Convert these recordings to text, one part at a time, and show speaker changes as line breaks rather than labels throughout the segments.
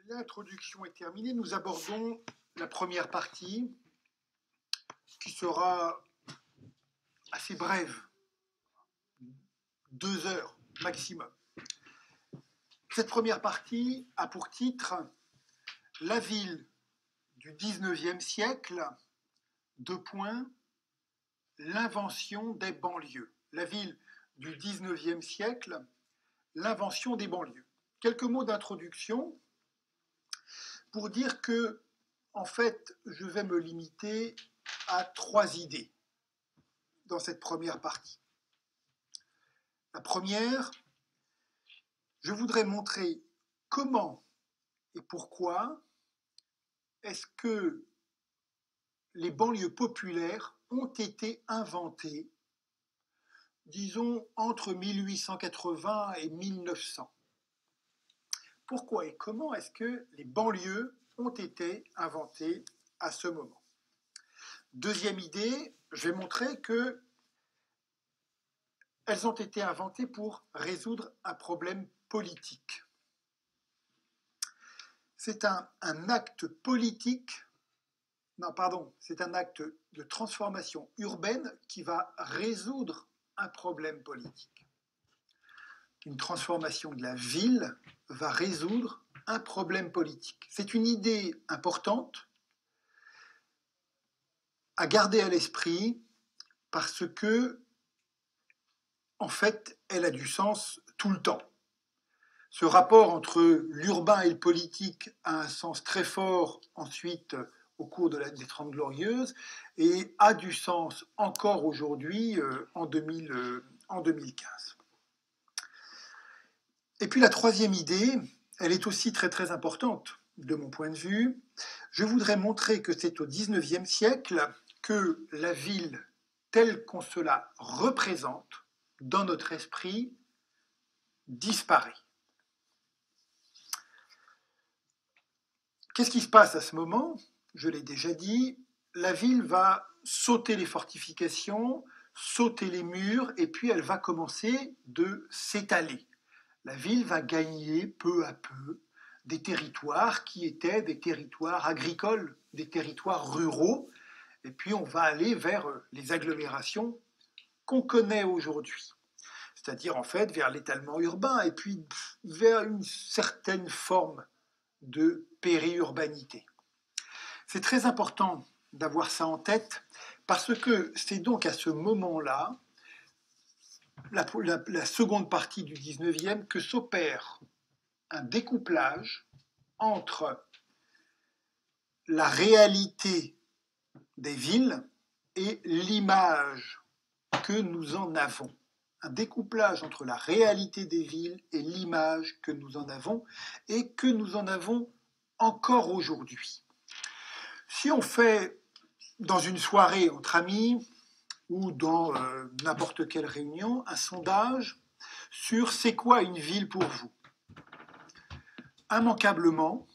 L'introduction est terminée. Nous abordons la première partie qui sera assez brève, 2 heures maximum. Cette première partie a pour titre « La ville du XIXe siècle, l'invention des banlieues ». La ville du XIXe siècle, l'invention des banlieues. Quelques mots d'introduction pour dire que, en fait, je vais me limiter à 3 idées dans cette première partie. La première, je voudrais montrer comment et pourquoi est-ce que les banlieues populaires ont été inventées, disons, entre 1880 et 1900. Pourquoi et comment est-ce que les banlieues ont été inventées à ce moment? Deuxième idée, je vais montrer que elles ont été inventées pour résoudre un problème politique. C'est un acte politique, c'est un acte de transformation urbaine qui va résoudre un problème politique. Une transformation de la ville va résoudre un problème politique. C'est une idée importante à garder à l'esprit parce que, en fait, elle a du sens tout le temps. Ce rapport entre l'urbain et le politique a un sens très fort ensuite au cours des Trente Glorieuses et a du sens encore aujourd'hui en 2015. Et puis la troisième idée, elle est aussi très très importante de mon point de vue. Je voudrais montrer que c'est au XIXe siècle que la ville telle qu'on se la représente dans notre esprit disparaît. Qu'est-ce qui se passe à ce moment? Je l'ai déjà dit, la ville va sauter les fortifications, sauter les murs, et puis elle va commencer de s'étaler. La ville va gagner peu à peu des territoires qui étaient des territoires agricoles, des territoires ruraux, et puis on va aller vers les agglomérations qu'on connaît aujourd'hui. C'est-à-dire en fait vers l'étalement urbain, et puis vers une certaine forme de périurbanité. C'est très important d'avoir ça en tête, parce que c'est donc à ce moment-là, la seconde partie du 19e, que s'opère un découplage entre la réalité des villes et l'image que nous en avons. Un découplage entre la réalité des villes et l'image que nous en avons, et que nous en avons encore aujourd'hui. Si on fait dans une soirée entre amis ou dans n'importe quelle réunion un sondage sur c'est quoi une ville pour vous, immanquablement,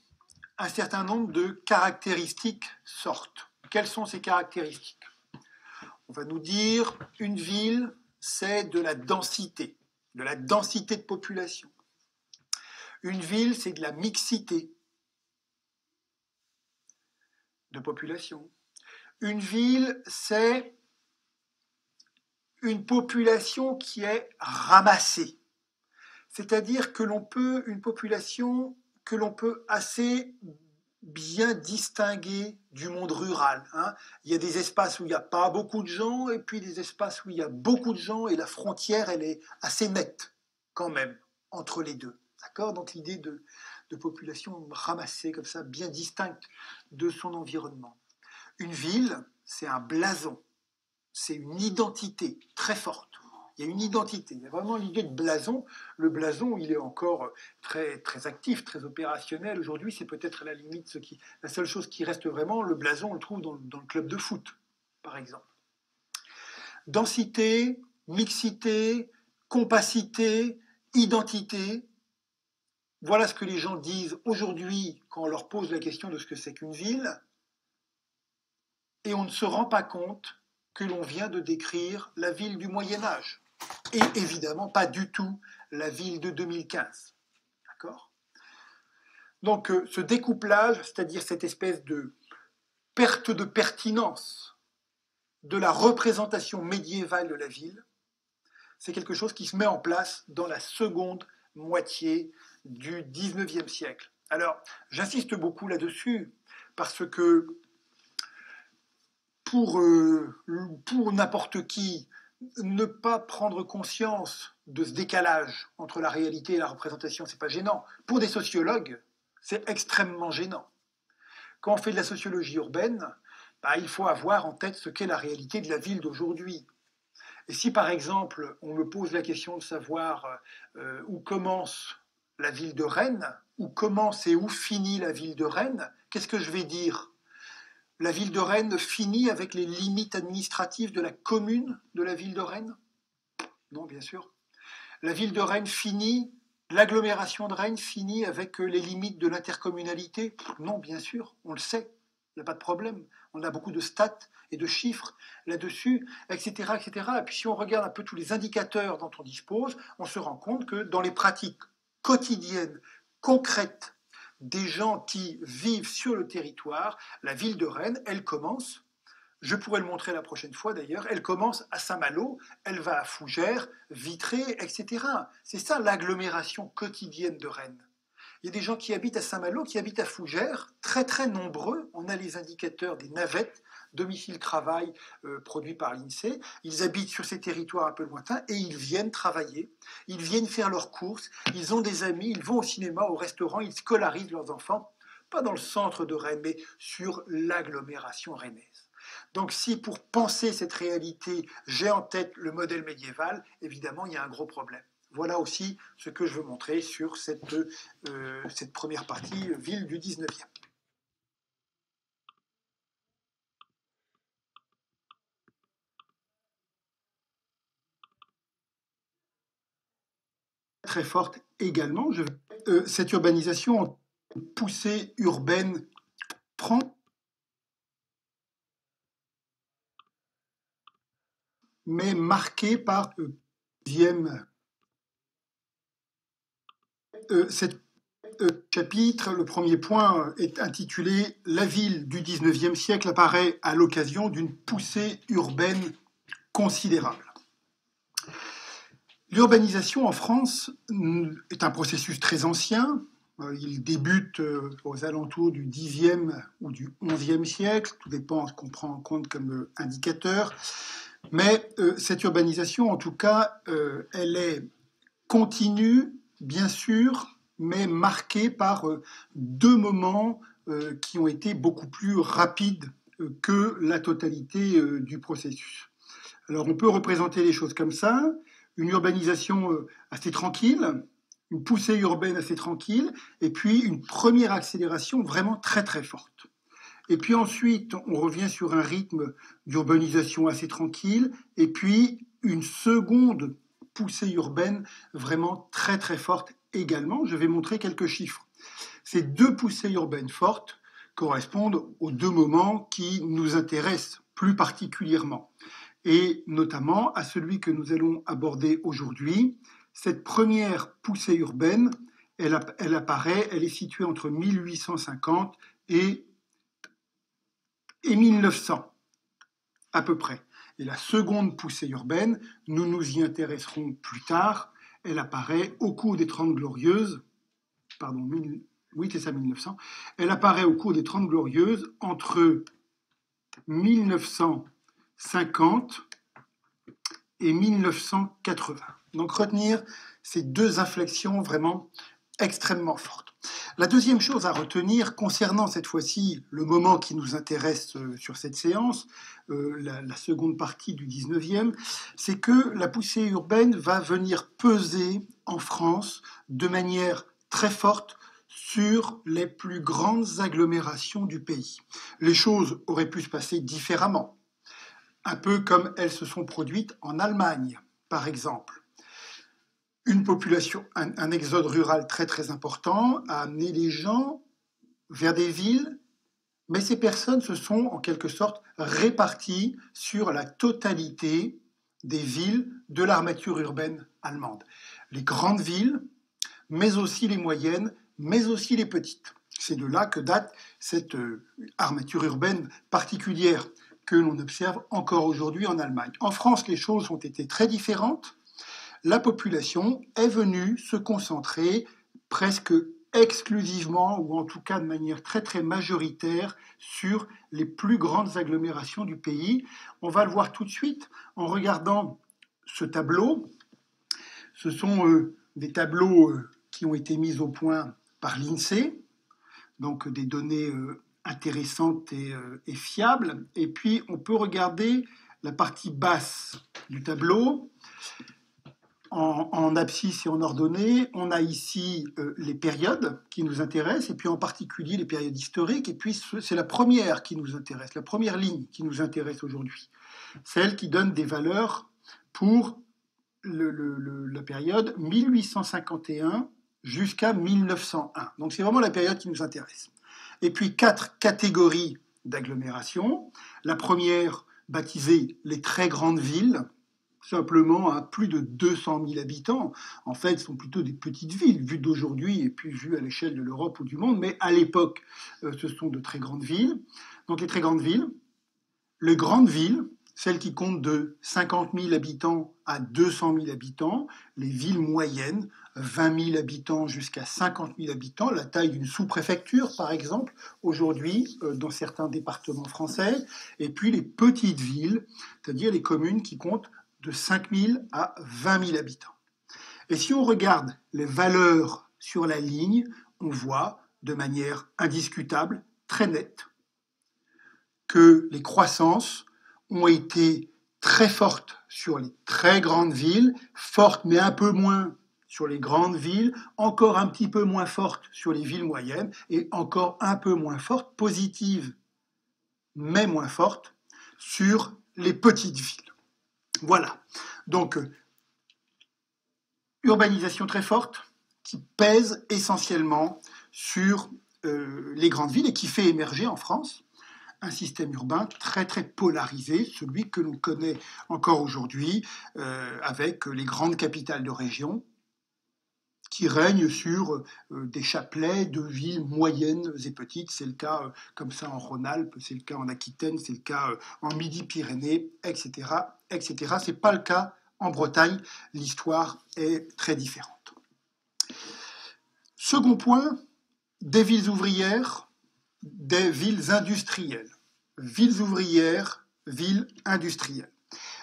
un certain nombre de caractéristiques sortent. Quelles sont ces caractéristiques? On va nous dire une ville, c'est de la densité de population. Une ville, c'est de la mixité de population. Une ville, c'est une population qui est ramassée. C'est-à-dire que une population que l'on peut assez bien distinguer du monde rural. Il y a des espaces où il n'y a pas beaucoup de gens, et puis des espaces où il y a beaucoup de gens, et la frontière, elle est assez nette, quand même, entre les deux. D'accord? Donc l'idée de population ramassée, comme ça, bien distincte de son environnement. Une ville, c'est un blason, c'est une identité très forte. Il y a une identité, il y a vraiment l'idée de blason. Le blason, il est encore très, très actif, très opérationnel. Aujourd'hui, c'est peut-être à la limite la seule chose qui reste vraiment. Le blason, on le trouve dans le club de foot, par exemple. Densité, mixité, compacité, identité. Voilà ce que les gens disent aujourd'hui quand on leur pose la question de ce que c'est qu'une ville. Et on ne se rend pas compte que l'on vient de décrire la ville du Moyen-Âge. Et évidemment pas du tout la ville de 2015. D'accord ? Donc ce découplage, c'est-à-dire cette espèce de perte de pertinence de la représentation médiévale de la ville, c'est quelque chose qui se met en place dans la seconde moitié du XIXe siècle. Alors, j'insiste beaucoup là-dessus, parce que pour n'importe qui, ne pas prendre conscience de ce décalage entre la réalité et la représentation, c'est pas gênant. Pour des sociologues, c'est extrêmement gênant. Quand on fait de la sociologie urbaine, il faut avoir en tête ce qu'est la réalité de la ville d'aujourd'hui. Et si par exemple on me pose la question de savoir où commence la ville de Rennes, où commence et où finit la ville de Rennes, qu'est-ce que je vais dire? La ville de Rennes finit avec les limites administratives de la commune de la ville de Rennes? Non, bien sûr. La ville de Rennes finit, l'agglomération de Rennes finit avec les limites de l'intercommunalité? Non, bien sûr, on le sait, il n'y a pas de problème. On a beaucoup de stats et de chiffres là-dessus, etc., etc. Et puis si on regarde un peu tous les indicateurs dont on dispose, on se rend compte que dans les pratiques quotidiennes, concrètes, des gens qui vivent sur le territoire, la ville de Rennes, elle commence, je pourrais le montrer la prochaine fois d'ailleurs, elle commence à Saint-Malo, elle va à Fougères, Vitré, etc. C'est ça l'agglomération quotidienne de Rennes. Il y a des gens qui habitent à Saint-Malo, qui habitent à Fougères, très très nombreux. On a les indicateurs des navettes, domicile-travail produits par l'INSEE. Ils habitent sur ces territoires un peu lointains et ils viennent travailler, ils viennent faire leurs courses, ils ont des amis, ils vont au cinéma, au restaurant, ils scolarisent leurs enfants, pas dans le centre de Rennes, mais sur l'agglomération rennaise. Donc si pour penser cette réalité, j'ai en tête le modèle médiéval, évidemment, il y a un gros problème. Voilà aussi ce que je veux montrer sur cette première partie, ville du 19e. Très forte également, cette urbanisation en poussée urbaine prend mais marquée par cette chapitre, le premier point est intitulé « La ville du 19e siècle apparaît à l'occasion d'une poussée urbaine considérable ». L'urbanisation en France est un processus très ancien. Il débute aux alentours du Xe ou du XIe siècle, tout dépend de ce qu'on prend en compte comme indicateur. Mais cette urbanisation, en tout cas, elle est continue, bien sûr, mais marquée par deux moments qui ont été beaucoup plus rapides que la totalité du processus. Alors on peut représenter les choses comme ça, une urbanisation assez tranquille, une poussée urbaine assez tranquille, et puis une première accélération vraiment très très forte. Et puis ensuite, on revient sur un rythme d'urbanisation assez tranquille, et puis une seconde poussée urbaine vraiment très très forte également. Je vais montrer quelques chiffres. Ces deux poussées urbaines fortes correspondent aux deux moments qui nous intéressent plus particulièrement, et notamment à celui que nous allons aborder aujourd'hui. Cette première poussée urbaine, elle apparaît, elle est située entre 1850 et 1900, à peu près. Et la seconde poussée urbaine, nous nous y intéresserons plus tard, elle apparaît au cours des 30 Glorieuses, oui, c'est ça, 1900, elle apparaît au cours des 30 Glorieuses entre 1950 et 1980. Donc retenir ces deux inflexions vraiment extrêmement fortes. La deuxième chose à retenir concernant cette fois-ci le moment qui nous intéresse sur cette séance, la seconde partie du 19e, c'est que la poussée urbaine va venir peser en France de manière très forte sur les plus grandes agglomérations du pays. Les choses auraient pu se passer différemment, un peu comme elles se sont produites en Allemagne, par exemple. Une population, un exode rural très très important a amené les gens vers des villes, mais ces personnes se sont en quelque sorte réparties sur la totalité des villes de l'armature urbaine allemande. Les grandes villes, mais aussi les moyennes mais aussi les petites. C'est de là que date cette armature urbaine particulière que l'on observe encore aujourd'hui en Allemagne. En France, les choses ont été très différentes. La population est venue se concentrer presque exclusivement, ou en tout cas de manière très très majoritaire, sur les plus grandes agglomérations du pays. On va le voir tout de suite en regardant ce tableau. Ce sont des tableaux qui ont été mis au point par l'INSEE, donc des données intéressantes et fiables. Et puis on peut regarder la partie basse du tableau. En abscisse et en ordonnée, on a ici les périodes qui nous intéressent, et puis en particulier les périodes historiques, et puis c'est la première qui nous intéresse, la première ligne qui nous intéresse aujourd'hui, celle qui donne des valeurs pour la période 1851 jusqu'à 1901. Donc c'est vraiment la période qui nous intéresse. Et puis 4 catégories d'agglomération. La première, baptisée les très grandes villes, simplement à plus de 200 000 habitants. En fait, ce sont plutôt des petites villes, vues d'aujourd'hui et puis vues à l'échelle de l'Europe ou du monde, mais à l'époque, ce sont de très grandes villes. Donc les très grandes villes, les grandes villes, celles qui comptent de 50 000 habitants à 200 000 habitants, les villes moyennes, 20 000 habitants jusqu'à 50 000 habitants, la taille d'une sous-préfecture par exemple, aujourd'hui dans certains départements français, et puis les petites villes, c'est-à-dire les communes qui comptent de 5 000 à 20 000 habitants. Et si on regarde les valeurs sur la ligne, on voit de manière indiscutable, très nette, que les croissances ont été très fortes sur les très grandes villes, fortes mais un peu moins sur les grandes villes, encore un petit peu moins fortes sur les villes moyennes, et encore un peu moins fortes, positives mais moins fortes, sur les petites villes. Voilà. Donc, urbanisation très forte qui pèse essentiellement sur les grandes villes et qui fait émerger en France un système urbain très très polarisé, celui que l'on connaît encore aujourd'hui avec les grandes capitales de région qui règnent sur des chapelets de villes moyennes et petites. C'est le cas comme ça en Rhône-Alpes, c'est le cas en Aquitaine, c'est le cas en Midi-Pyrénées, etc., etc. C'est pas le cas en Bretagne. L'histoire est très différente. Second point, des villes ouvrières, des villes industrielles. Villes ouvrières, villes industrielles.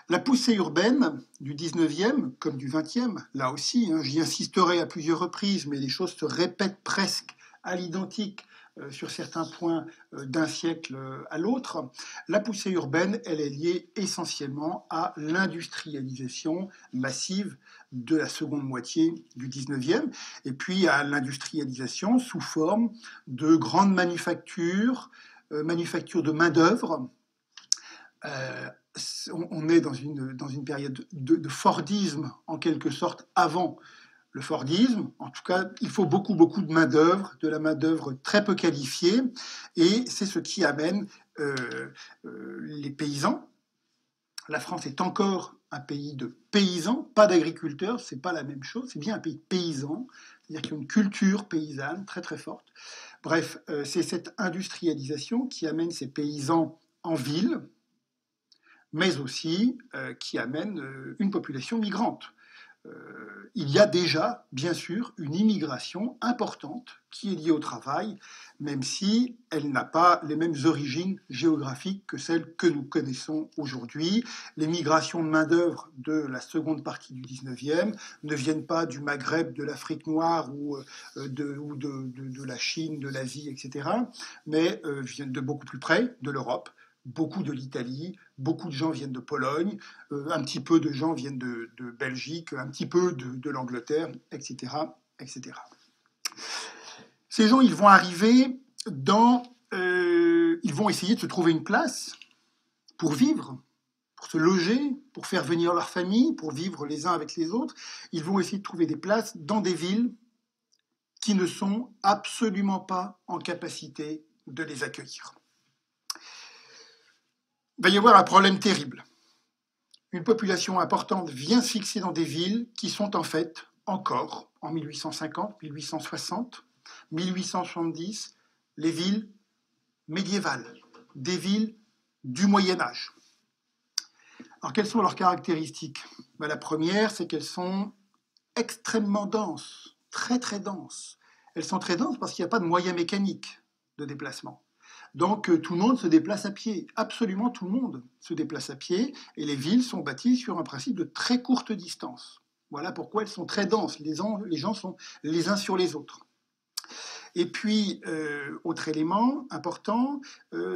La poussée urbaine du 19e, comme du 20e, là aussi, j'y insisterai à plusieurs reprises, mais les choses se répètent presque à l'identique sur certains points d'un siècle à l'autre. La poussée urbaine, elle est liée essentiellement à l'industrialisation massive de la seconde moitié du 19e, et puis à l'industrialisation sous forme de grandes manufactures, manufactures de main-d'œuvre. On est dans une période de Fordisme, en quelque sorte, avant le Fordisme. En tout cas, il faut beaucoup de main-d'œuvre, de la main-d'œuvre très peu qualifiée, et c'est ce qui amène les paysans. La France est encore un pays de paysans, pas d'agriculteurs, c'est pas la même chose, c'est bien un pays de paysans, c'est-à-dire qu'ils ont une culture paysanne très très forte. Bref, c'est cette industrialisation qui amène ces paysans en ville, mais aussi qui amène une population migrante. Il y a déjà, bien sûr, une immigration importante qui est liée au travail, même si elle n'a pas les mêmes origines géographiques que celles que nous connaissons aujourd'hui. Les migrations de main-d'œuvre de la seconde partie du 19e ne viennent pas du Maghreb, de l'Afrique noire ou de la Chine, de l'Asie, etc., mais viennent de beaucoup plus près, de l'Europe. Beaucoup de l'Italie, beaucoup de gens viennent de Pologne, un petit peu de gens viennent de Belgique, un petit peu de l'Angleterre, etc., etc. Ces gens, ils vont arriver ils vont essayer de se trouver une place pour vivre, pour se loger, pour faire venir leur famille, pour vivre les uns avec les autres. Ils vont essayer de trouver des places dans des villes qui ne sont absolument pas en capacité de les accueillir. Il va y avoir un problème terrible. Une population importante vient se fixer dans des villes qui sont en fait encore, en 1850, 1860, 1870, les villes médiévales, des villes du Moyen-Âge. Alors, quelles sont leurs caractéristiques? La première, c'est qu'elles sont extrêmement denses, très très denses. Elles sont très denses parce qu'il n'y a pas de moyens mécaniques de déplacement. Donc tout le monde se déplace à pied, absolument tout le monde se déplace à pied, et les villes sont bâties sur un principe de très courte distance. Voilà pourquoi elles sont très denses, les gens sont les uns sur les autres. Et puis, autre élément important,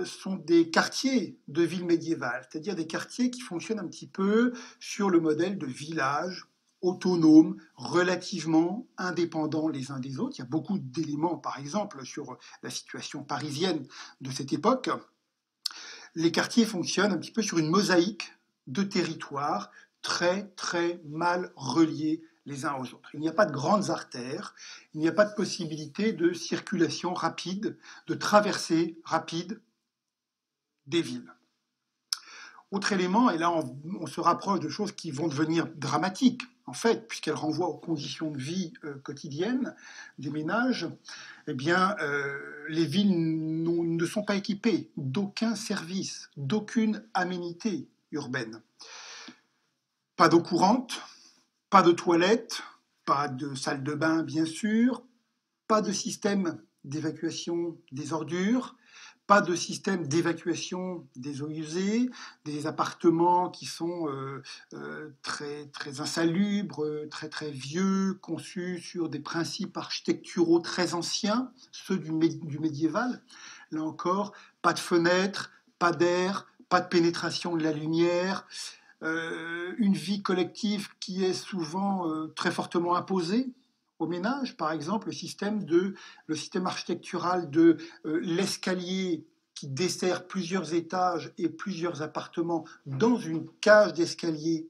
sont des quartiers de villes médiévales, c'est-à-dire des quartiers qui fonctionnent un petit peu sur le modèle de villages autonomes, relativement indépendants les uns des autres. Il y a beaucoup d'éléments, par exemple, sur la situation parisienne de cette époque. Les quartiers fonctionnent un petit peu sur une mosaïque de territoires très, très mal reliés les uns aux autres. Il n'y a pas de grandes artères, il n'y a pas de possibilité de circulation rapide, de traversée rapide des villes. Autre élément, et là on se rapproche de choses qui vont devenir dramatiques, en fait, puisqu'elles renvoient aux conditions de vie quotidiennes des ménages, eh bien, les villes ne sont pas équipées d'aucun service, d'aucune aménité urbaine. Pas d'eau courante, pas de toilettes, pas de salle de bain, bien sûr, pas de système d'évacuation des ordures, pas de système d'évacuation des eaux usées, des appartements qui sont très, très insalubres, très, très vieux, conçus sur des principes architecturaux très anciens, ceux du médiéval. Là encore, pas de fenêtres, pas d'air, pas de pénétration de la lumière, une vie collective qui est souvent très fortement imposée au ménage, par exemple, le système architectural de l'escalier qui dessert plusieurs étages et plusieurs appartements dans une cage d'escalier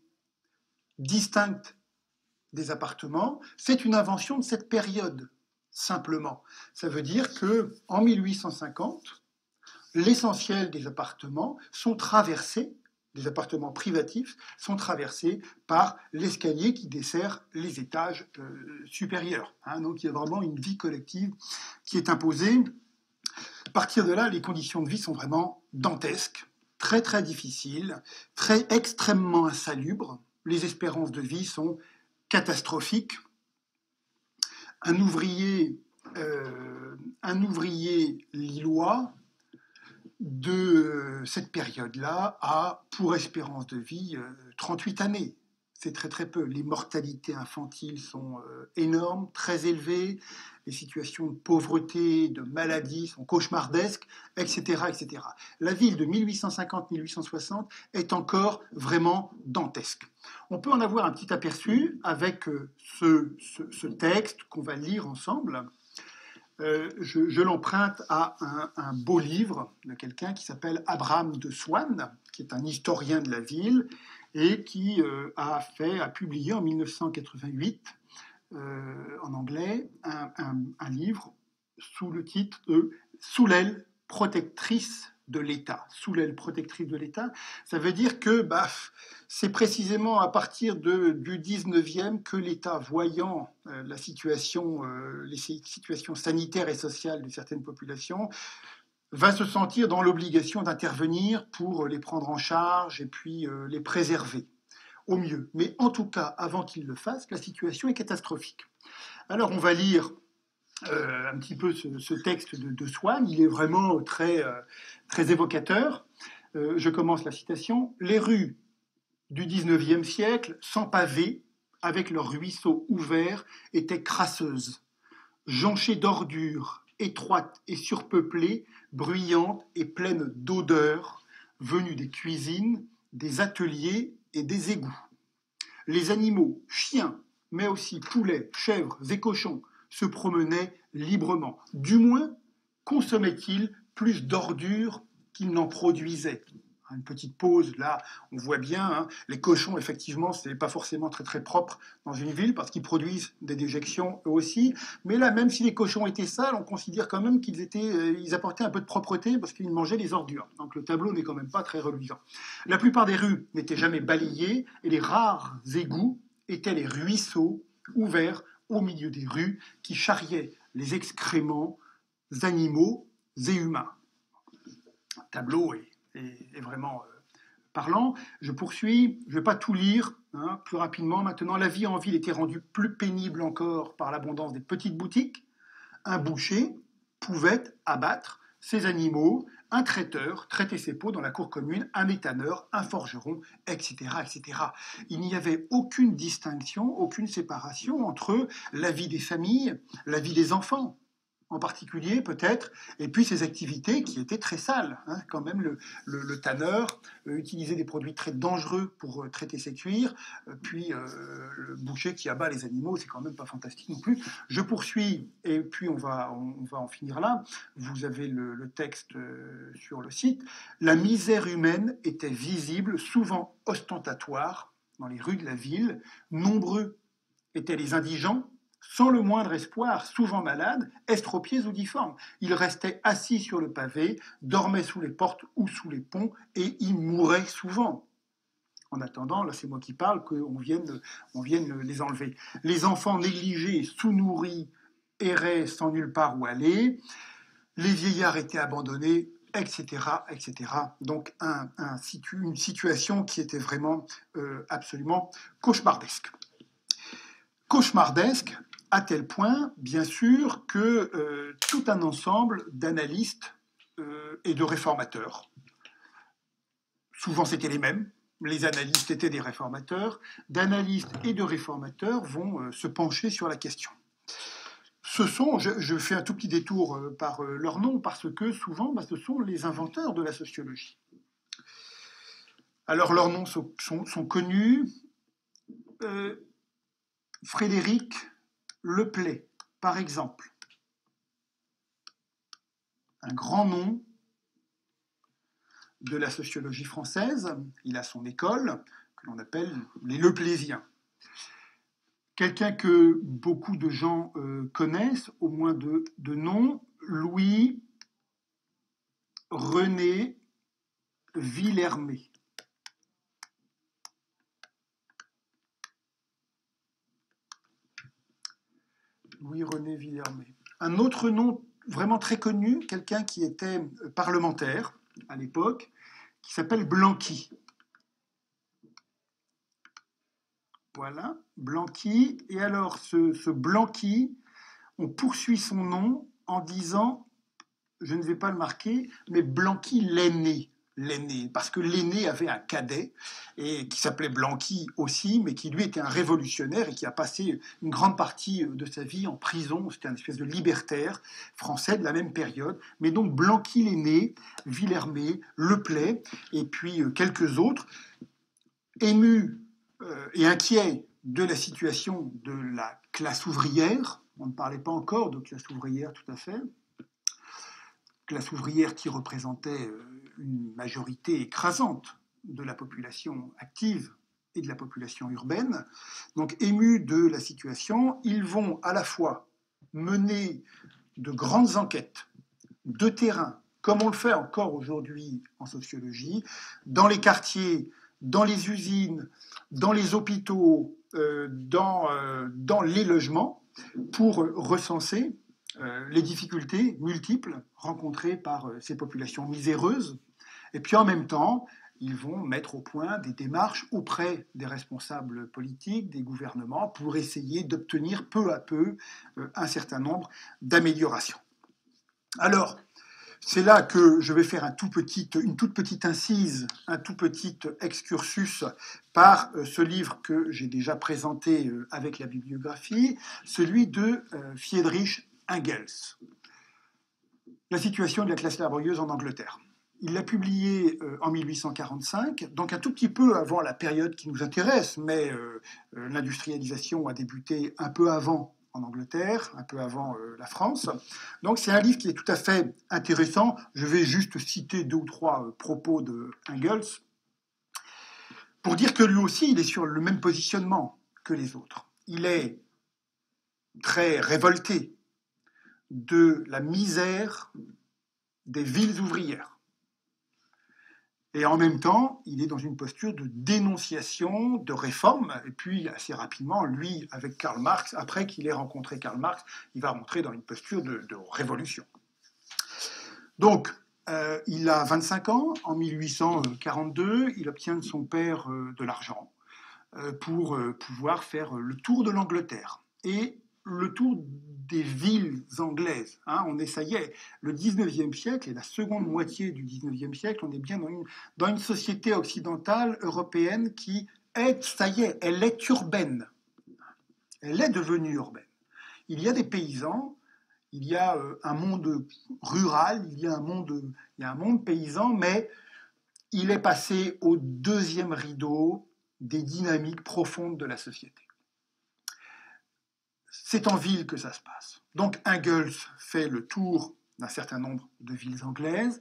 distincte des appartements, c'est une invention de cette période, simplement. Ça veut dire qu'en 1850, l'essentiel des appartements sont traversés, des appartements privatifs, sont traversés par l'escalier qui dessert les étages supérieurs. Donc il y a vraiment une vie collective qui est imposée. À partir de là, les conditions de vie sont vraiment dantesques, très très difficiles, extrêmement insalubres. Les espérances de vie sont catastrophiques. Un ouvrier lillois de cette période-là a pour espérance de vie 38 années. C'est très très peu. Les mortalités infantiles sont énormes, très élevées. Les situations de pauvreté, de maladie sont cauchemardesques, etc., etc. La ville de 1850-1860 est encore vraiment dantesque. On peut en avoir un petit aperçu avec ce texte qu'on va lire ensemble. Je l'emprunte à un beau livre de quelqu'un qui s'appelle Abraham de Swann, qui est un historien de la ville et qui a publié en 1988 en anglais un livre sous le titre de « Sous l'aile protectrice de l'État ». Sous l'aile protectrice de l'État, ça veut dire que c'est précisément à partir du 19e que l'État, voyant les situations sanitaires et sociales de certaines populations, va se sentir dans l'obligation d'intervenir pour les prendre en charge et puis les préserver au mieux. Mais en tout cas, avant qu'il le fasse, la situation est catastrophique. Alors on va lire un petit peu ce texte de Swann. Il est vraiment très, très évocateur. Je commence la citation. « Les rues du XIXe siècle, sans pavés, avec leurs ruisseaux ouverts, étaient crasseuses, jonchées d'ordures, étroites et surpeuplées, bruyantes et pleines d'odeurs, venues des cuisines, des ateliers et des égouts. Les animaux, chiens, mais aussi poulets, chèvres et cochons, se promenaient librement. Du moins, consommaient-ils plus d'ordures qu'ils n'en produisaient. » Une petite pause, là, on voit bien, les cochons, effectivement, ce n'est pas forcément très très propre dans une ville, parce qu'ils produisent des déjections eux aussi, mais là, même si les cochons étaient sales, on considère quand même qu'ils apportaient un peu de propreté, parce qu'ils mangeaient les ordures. Donc le tableau n'est quand même pas très reluisant. La plupart des rues n'étaient jamais balayées, et les rares égouts étaient les ruisseaux ouverts au milieu des rues, qui charriaient les excréments animaux et humains. Le tableau est vraiment parlant. Je poursuis, je ne vais pas tout lire, plus rapidement. Maintenant, la vie en ville était rendue plus pénible encore par l'abondance des petites boutiques. Un boucher pouvait abattre ses animaux, un traiteur traitait ses peaux dans la cour commune, un métanneur, un forgeron, etc., etc. Il n'y avait aucune distinction, aucune séparation entre la vie des familles, la vie des enfants, en particulier peut-être, et puis ces activités qui étaient très sales. Quand même, le tanneur utilisait des produits très dangereux pour traiter ses cuirs, puis le boucher qui abat les animaux, c'est quand même pas fantastique non plus. Je poursuis, et puis on va en finir là. Vous avez le texte sur le site. La misère humaine était visible, souvent ostentatoire, dans les rues de la ville. Nombreux étaient les indigents, sans le moindre espoir, souvent malades, estropiés ou difformes. Ils restaient assis sur le pavé, dormaient sous les portes ou sous les ponts, et y mouraient souvent. En attendant, là c'est moi qui parle, qu'on vienne les enlever. Les enfants négligés, sous-nourris, erraient sans nulle part où aller. Les vieillards étaient abandonnés, etc., etc. Donc une situation qui était vraiment absolument cauchemardesque. Cauchemardesque à tel point, bien sûr, que tout un ensemble d'analystes et de réformateurs, souvent c'était les mêmes, les analystes étaient des réformateurs, d'analystes et de réformateurs vont se pencher sur la question. Ce sont, je fais un tout petit détour par leur nom, parce que souvent, ce sont les inventeurs de la sociologie. Alors leurs noms sont connus. Frédéric Leplay, par exemple, un grand nom de la sociologie française. Il a son école, que l'on appelle les Leplésiens. Quelqu'un que beaucoup de gens connaissent, au moins de nom, Louis-René Villermé. Louis-René Villermé. Un autre nom vraiment très connu, quelqu'un qui était parlementaire à l'époque, qui s'appelle Blanqui. Voilà, Blanqui. Et alors, ce Blanqui, on poursuit son nom en disant, je ne vais pas le marquer, mais Blanqui l'aîné. L'aîné, parce que l'aîné avait un cadet et qui s'appelait Blanqui aussi, mais qui lui était un révolutionnaire et qui a passé une grande partie de sa vie en prison. C'était un espèce de libertaire français de la même période. Mais donc Blanqui l'aîné, Villermé, Leplay, et puis quelques autres, émus et inquiets de la situation de la classe ouvrière. On ne parlait pas encore de classe ouvrière tout à fait. Classe ouvrière qui représentait une majorité écrasante de la population active et de la population urbaine. Donc, émus de la situation, ils vont à la fois mener de grandes enquêtes de terrain, comme on le fait encore aujourd'hui en sociologie, dans les quartiers, dans les usines, dans les hôpitaux, dans les logements, pour recenser les difficultés multiples rencontrées par ces populations miséreuses. Et puis en même temps, ils vont mettre au point des démarches auprès des responsables politiques, des gouvernements, pour essayer d'obtenir peu à peu un certain nombre d'améliorations. Alors, c'est là que je vais faire une toute petite incise, un tout petit excursus par ce livre que j'ai déjà présenté avec la bibliographie, celui de Friedrich Engels, La situation de la classe laborieuse en Angleterre. Il l'a publié en 1845, donc un tout petit peu avant la période qui nous intéresse, mais l'industrialisation a débuté un peu avant en Angleterre, un peu avant la France. Donc c'est un livre qui est tout à fait intéressant. Je vais juste citer 2 ou 3 propos de Engels, pour dire que lui aussi, il est sur le même positionnement que les autres. Il est très révolté de la misère des villes ouvrières. Et en même temps, il est dans une posture de dénonciation, de réforme. Et puis, assez rapidement, lui, avec Karl Marx, après qu'il ait rencontré Karl Marx, il va rentrer dans une posture de révolution. Donc, il a 25 ans, en 1842, il obtient de son père de l'argent pour pouvoir faire le tour de l'Angleterre. Et le tour des villes anglaises. Ça y est, le 19e siècle et la seconde moitié du 19e siècle, on est bien dans une société occidentale, européenne, qui est, ça y est, elle est urbaine. Elle est devenue urbaine. Il y a des paysans, il y a un monde rural, il y a un monde paysan, mais il est passé au deuxième rideau des dynamiques profondes de la société. C'est en ville que ça se passe. Donc Engels fait le tour d'un certain nombre de villes anglaises.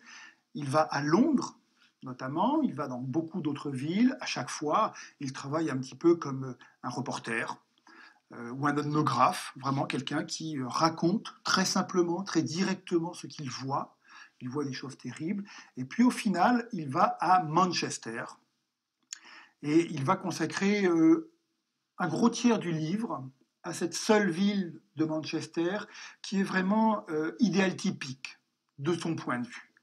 Il va à Londres, notamment. Il va dans beaucoup d'autres villes. À chaque fois, il travaille un petit peu comme un reporter ou un ethnographe, vraiment quelqu'un qui raconte très simplement, très directement ce qu'il voit. Il voit des choses terribles. Et puis au final, il va à Manchester. Et il va consacrer un gros tiers du livre à cette seule ville de Manchester qui est vraiment idéal typique de son point de vue.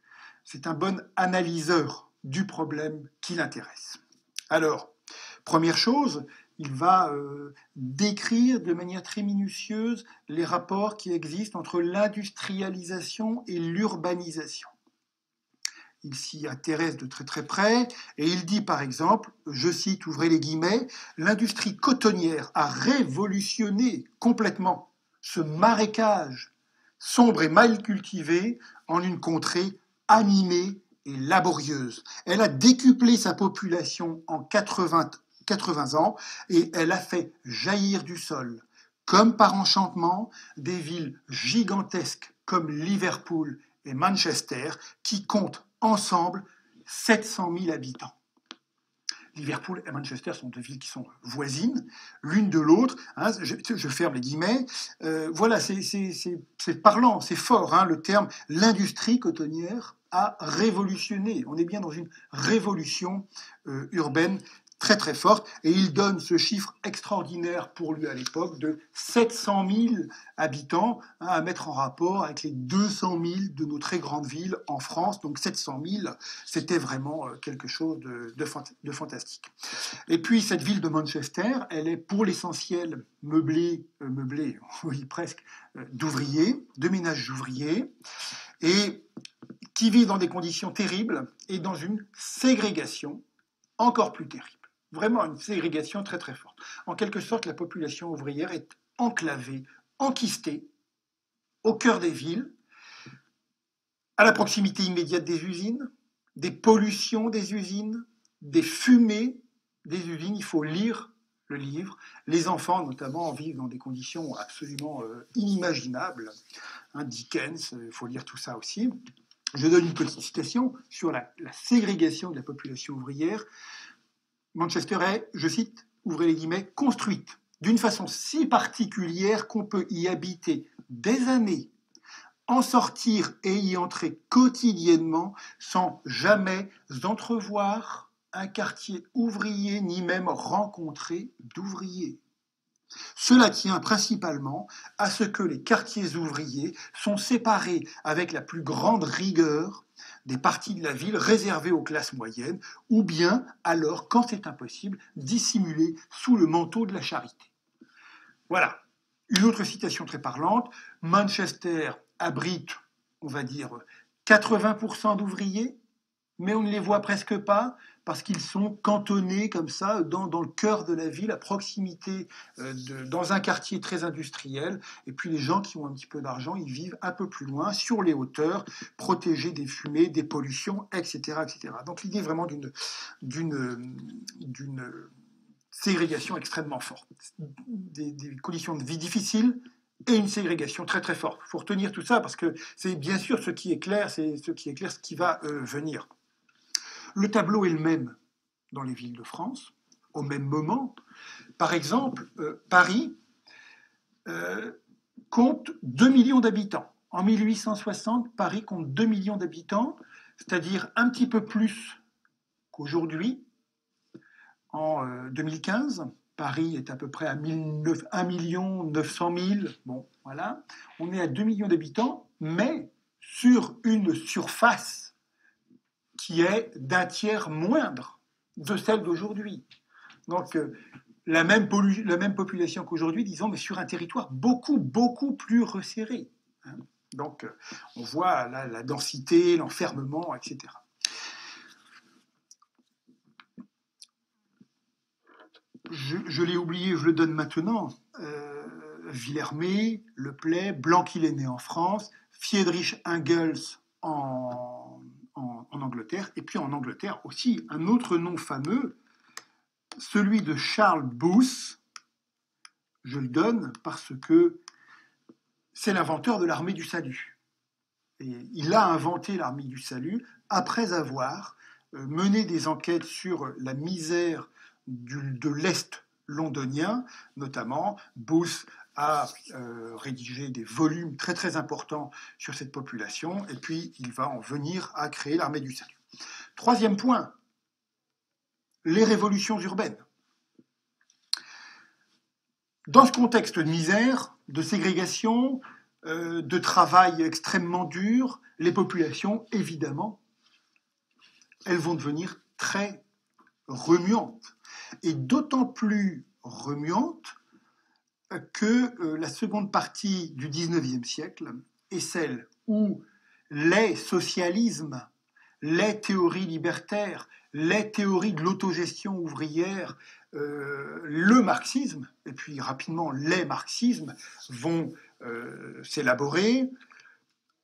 C'est un bon analyseur du problème qui l'intéresse. Alors, première chose, il va décrire de manière très minutieuse les rapports qui existent entre l'industrialisation et l'urbanisation. Il s'y intéresse de très très près et il dit par exemple, je cite, ouvrez les guillemets, l'industrie cotonnière a révolutionné complètement ce marécage sombre et mal cultivé en une contrée animée et laborieuse. Elle a décuplé sa population en 80 ans et elle a fait jaillir du sol, comme par enchantement, des villes gigantesques comme Liverpool et Manchester qui comptent ensemble 700 000 habitants. Liverpool et Manchester sont deux villes qui sont voisines, l'une de l'autre. Je ferme les guillemets. Voilà, c'est parlant, c'est fort. Le terme l'industrie cotonnière a révolutionné. On est bien dans une révolution urbaine très très forte, et il donne ce chiffre extraordinaire pour lui à l'époque de 700 000 habitants, à mettre en rapport avec les 200 000 de nos très grandes villes en France. Donc 700 000, c'était vraiment quelque chose de fantastique. Et puis cette ville de Manchester, elle est pour l'essentiel meublée, oui presque, d'ouvriers, de ménages d'ouvriers, et qui vivent dans des conditions terribles et dans une ségrégation encore plus terrible. Vraiment une ségrégation très très forte. En quelque sorte, la population ouvrière est enclavée, enquistée, au cœur des villes, à la proximité immédiate des usines, des pollutions des usines, des fumées des usines. Il faut lire le livre. Les enfants, notamment, vivent dans des conditions absolument inimaginables. Dickens, il faut lire tout ça aussi. Je donne une petite citation sur la ségrégation de la population ouvrière. Manchester est, je cite, ouvrez les guillemets, construite d'une façon si particulière qu'on peut y habiter des années, en sortir et y entrer quotidiennement sans jamais entrevoir un quartier ouvrier ni même rencontrer d'ouvriers. Cela tient principalement à ce que les quartiers ouvriers sont séparés avec la plus grande rigueur des parties de la ville réservées aux classes moyennes, ou bien, alors, quand c'est impossible, dissimulées sous le manteau de la charité. Voilà. Une autre citation très parlante, Manchester abrite, on va dire, 80% d'ouvriers, mais on ne les voit presque pas parce qu'ils sont cantonnés comme ça dans le cœur de la ville, à proximité, dans un quartier très industriel. Et puis les gens qui ont un petit peu d'argent, ils vivent un peu plus loin, sur les hauteurs, protégés des fumées, des pollutions, etc. etc. Donc l'idée vraiment d'une ségrégation extrêmement forte. Des conditions de vie difficiles, et une ségrégation très très forte. Il faut retenir tout ça parce que c'est bien sûr ce qui est clair, c'est ce qui va venir. Le tableau est le même dans les villes de France, au même moment. Par exemple, Paris compte 2 millions d'habitants. En 1860, Paris compte 2 millions d'habitants, c'est-à-dire un petit peu plus Aujourd'hui, en 2015, Paris est à peu près à 1 900 000. Bon, voilà. On est à 2 millions d'habitants, mais sur une surface qui est d'un tiers moindre de celle d'aujourd'hui. Donc, la même population qu'aujourd'hui, disons, mais sur un territoire beaucoup, beaucoup plus resserré. Hein. Donc, on voit la densité, l'enfermement, etc. Je l'ai oublié, je le donne maintenant. Villermé, Le Play, Blanqui est né en France, Friedrich Engels en Angleterre, et puis en Angleterre aussi un autre nom fameux, celui de Charles Booth. Je le donne parce que c'est l'inventeur de l'armée du salut. Et il a inventé l'armée du salut après avoir mené des enquêtes sur la misère de l'Est londonien, notamment. Booth a rédigé des volumes très très importants sur cette population, et puis il va en venir à créer l'armée du salut. Troisième point, les révolutions urbaines. Dans ce contexte de misère, de ségrégation, de travail extrêmement dur, les populations, évidemment, elles vont devenir très remuantes. Et d'autant plus remuantes que la seconde partie du XIXe siècle est celle où les socialismes, les théories libertaires, les théories de l'autogestion ouvrière, le marxisme, et puis rapidement les marxismes, vont s'élaborer,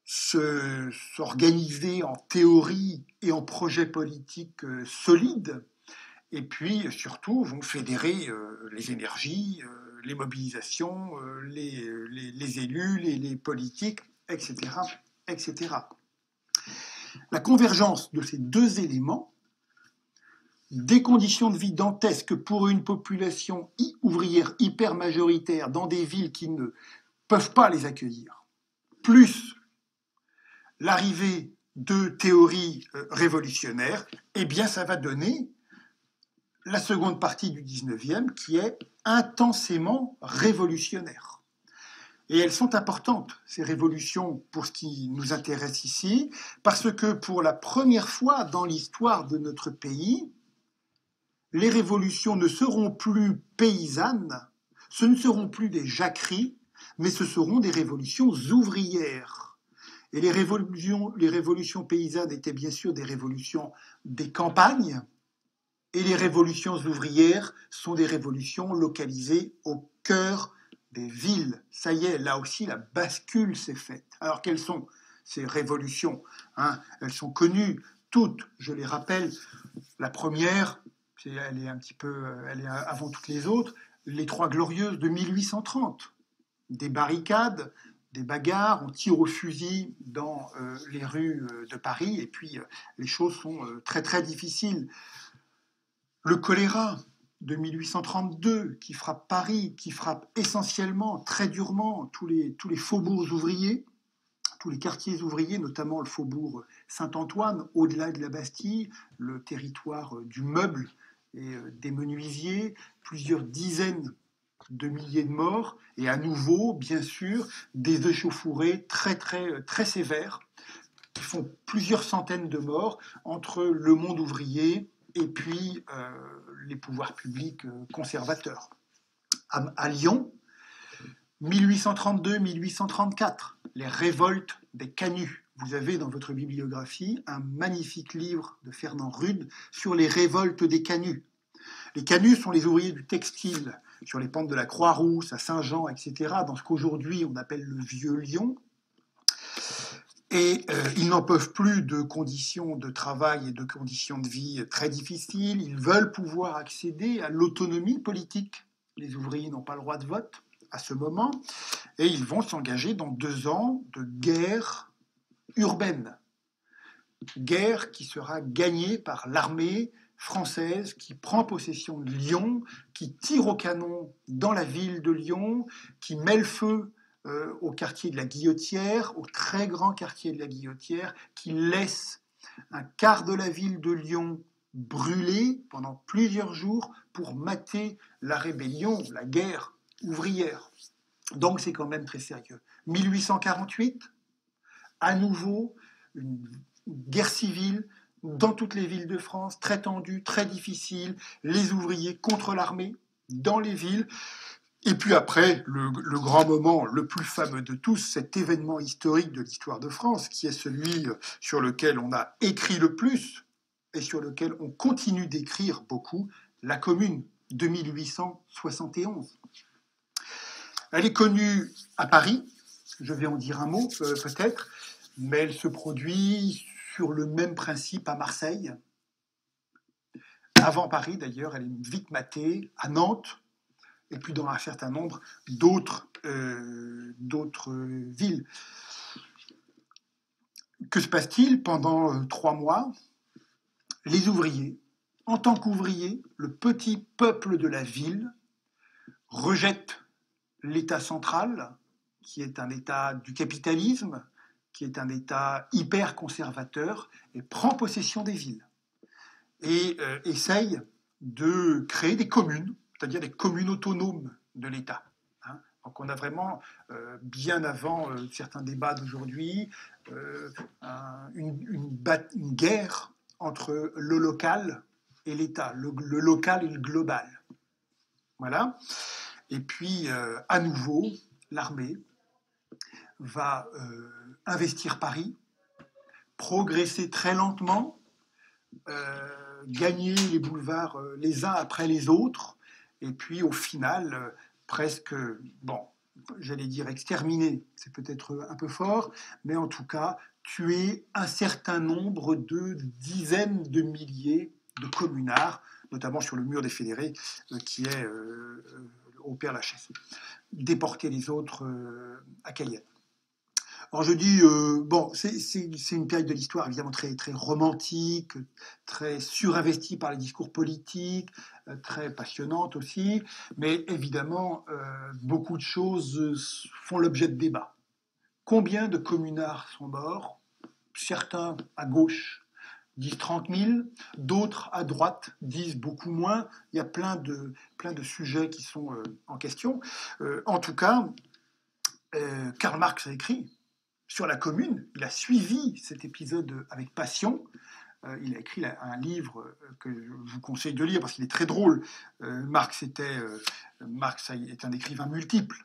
s'organiser en théorie et en projets politiques solides, et puis surtout vont fédérer les énergies, les mobilisations, les élus, les politiques, etc., etc. La convergence de ces deux éléments, des conditions de vie dantesques pour une population ouvrière hyper majoritaire dans des villes qui ne peuvent pas les accueillir, plus l'arrivée de théories révolutionnaires, eh bien ça va donner la seconde partie du 19e qui est intensément révolutionnaire. Et elles sont importantes, ces révolutions, pour ce qui nous intéresse ici, parce que pour la première fois dans l'histoire de notre pays, les révolutions ne seront plus paysannes, ce ne seront plus des jacqueries, mais ce seront des révolutions ouvrières. Et les révolutions paysannes étaient bien sûr des révolutions des campagnes, et les révolutions ouvrières sont des révolutions localisées au cœur des villes. Ça y est, là aussi, la bascule s'est faite. Alors, quelles sont ces révolutions, hein? Elles sont connues toutes, je les rappelle. La première, elle est avant toutes les autres, les Trois Glorieuses de 1830. Des barricades, des bagarres, on tire au fusil dans les rues de Paris, et puis les choses sont très très difficiles. Le choléra de 1832 qui frappe Paris, qui frappe essentiellement, très durement, tous les faubourgs ouvriers, tous les quartiers ouvriers, notamment le faubourg Saint-Antoine, au-delà de la Bastille, le territoire du meuble et des menuisiers, plusieurs dizaines de milliers de morts, et à nouveau, bien sûr, des échauffourées très, très, très sévères, qui font plusieurs centaines de morts entre le monde ouvrier et puis les pouvoirs publics conservateurs. À Lyon, 1832-1834, les révoltes des canuts. Vous avez dans votre bibliographie un magnifique livre de Fernand Rude sur les révoltes des canuts. Les canuts sont les ouvriers du textile sur les pentes de la Croix-Rousse, à Saint-Jean, etc., dans ce qu'aujourd'hui on appelle le Vieux Lyon. Et ils n'en peuvent plus de conditions de travail et de conditions de vie très difficiles. Ils veulent pouvoir accéder à l'autonomie politique. Les ouvriers n'ont pas le droit de vote à ce moment. Et ils vont s'engager dans 2 ans de guerre urbaine. Guerre qui sera gagnée par l'armée française qui prend possession de Lyon, qui tire au canon dans la ville de Lyon, qui met le feu au quartier de la Guillotière, au très grand quartier de la Guillotière, qui laisse un quart de la ville de Lyon brûlés pendant plusieurs jours pour mater la rébellion, la guerre ouvrière. Donc c'est quand même très sérieux. 1848, à nouveau, une guerre civile dans toutes les villes de France, très tendue, très difficile, les ouvriers contre l'armée dans les villes. Et puis après, le grand moment, le plus fameux de tous, cet événement historique de l'histoire de France, qui est celui sur lequel on a écrit le plus et sur lequel on continue d'écrire beaucoup, la Commune de 1871. Elle est connue à Paris, je vais en dire un mot peut-être, mais elle se produit sur le même principe à Marseille. Avant Paris d'ailleurs, elle est vite matée, à Nantes, et puis dans un certain nombre d'autres villes. Que se passe-t-il pendant 3 mois? Les ouvriers, en tant qu'ouvriers, le petit peuple de la ville, rejettent l'État central, qui est un État du capitalisme, qui est un État hyper conservateur, et prend possession des villes. Et essaye de créer des communes, c'est-à-dire des communes autonomes de l'État. Donc on a vraiment, bien avant certains débats d'aujourd'hui, une guerre entre le local et l'État, le local et le global. Voilà. Et puis, à nouveau, l'armée va investir Paris, progresser très lentement, gagner les boulevards les uns après les autres, et puis au final, presque, bon, j'allais dire exterminer, c'est peut-être un peu fort, mais en tout cas, tuer un certain nombre de dizaines de milliers de communards, notamment sur le mur des Fédérés, qui est au Père-Lachaise. Déporter les autres à Cayenne. Alors je dis, bon, c'est une période de l'histoire évidemment très, très romantique, très surinvestie par les discours politiques, très passionnante aussi, mais évidemment, beaucoup de choses font l'objet de débats. Combien de communards sont morts? Certains à gauche disent 30 000, d'autres à droite disent beaucoup moins. Il y a plein de sujets qui sont en question. En tout cas, Karl Marx a écrit sur la Commune, il a suivi cet épisode avec passion. Il a écrit un livre que je vous conseille de lire parce qu'il est très drôle. Marx est un écrivain multiple.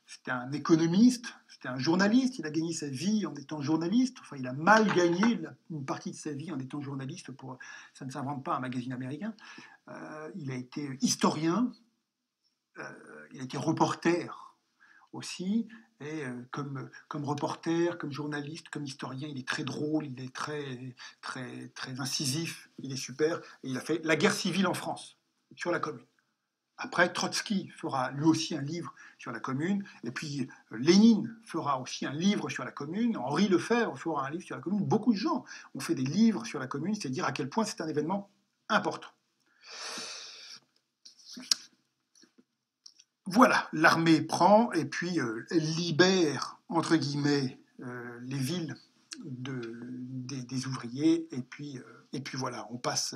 C'était un économiste, c'était un journaliste. Il a gagné sa vie en étant journaliste. Enfin, il a mal gagné une partie de sa vie en étant journaliste. Ça ne s'invente pas, un magazine américain. Il a été historien. Il a été reporter aussi. Et comme reporter, comme journaliste, comme historien, il est très drôle, il est très, très, très incisif, il est super. Et il a fait la guerre civile en France, sur la Commune. Après, Trotsky fera lui aussi un livre sur la Commune, et puis Lénine fera aussi un livre sur la Commune, Henri Lefebvre fera un livre sur la Commune. Beaucoup de gens ont fait des livres sur la Commune, c'est dire à quel point c'est un événement important. Voilà, l'armée prend et puis libère, entre guillemets, les villes des ouvriers, et puis voilà, on passe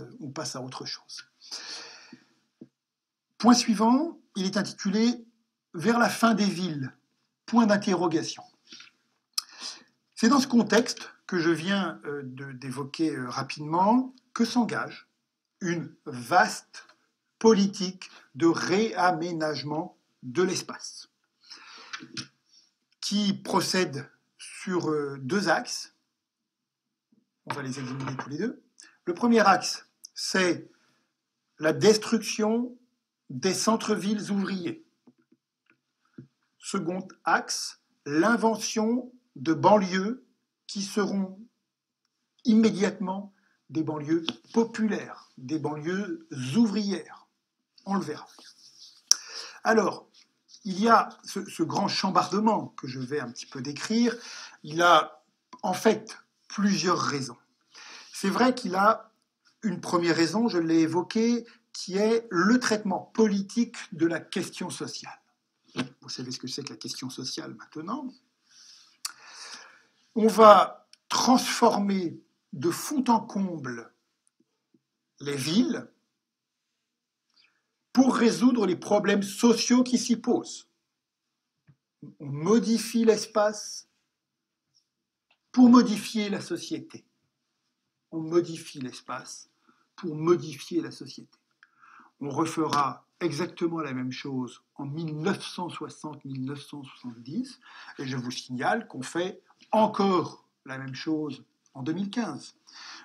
à autre chose. Point suivant, il est intitulé « Vers la fin des villes », point d'interrogation. C'est dans ce contexte que je viens d'évoquer rapidement que s'engage une vaste politique de réaménagement de l'espace, qui procède sur 2 axes. On va les examiner tous les deux. Le premier axe, c'est la destruction des centres-villes ouvriers. Second axe, l'invention de banlieues qui seront immédiatement des banlieues populaires, des banlieues ouvrières. On le verra. Alors, il y a ce grand chambardement que je vais un petit peu décrire. Il a en fait plusieurs raisons. C'est vrai qu'il a une première raison, je l'ai évoquée, qui est le traitement politique de la question sociale. Vous savez ce que c'est que la question sociale maintenant. On va transformer de fond en comble les villes pour résoudre les problèmes sociaux qui s'y posent. On modifie l'espace pour modifier la société. On modifie l'espace pour modifier la société. On refera exactement la même chose en 1960-1970, et je vous signale qu'on fait encore la même chose en 2015.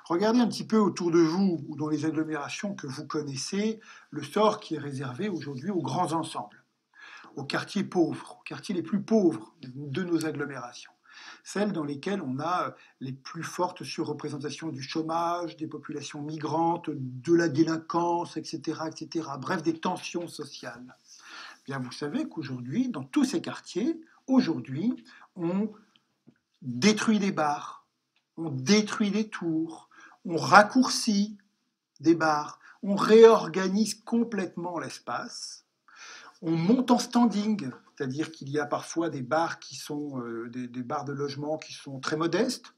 Regardez un petit peu autour de vous ou dans les agglomérations que vous connaissez le sort qui est réservé aujourd'hui aux grands ensembles, aux quartiers pauvres, aux quartiers les plus pauvres de nos agglomérations, celles dans lesquelles on a les plus fortes surreprésentations du chômage, des populations migrantes, de la délinquance, etc., etc., bref, des tensions sociales. Bien, vous savez qu'aujourd'hui, dans tous ces quartiers, aujourd'hui, on détruit des bars, on détruit des tours, on raccourcit des bars, on réorganise complètement l'espace, on monte en standing, c'est-à-dire qu'il y a parfois des bars qui sont des bars de logement qui sont très modestes,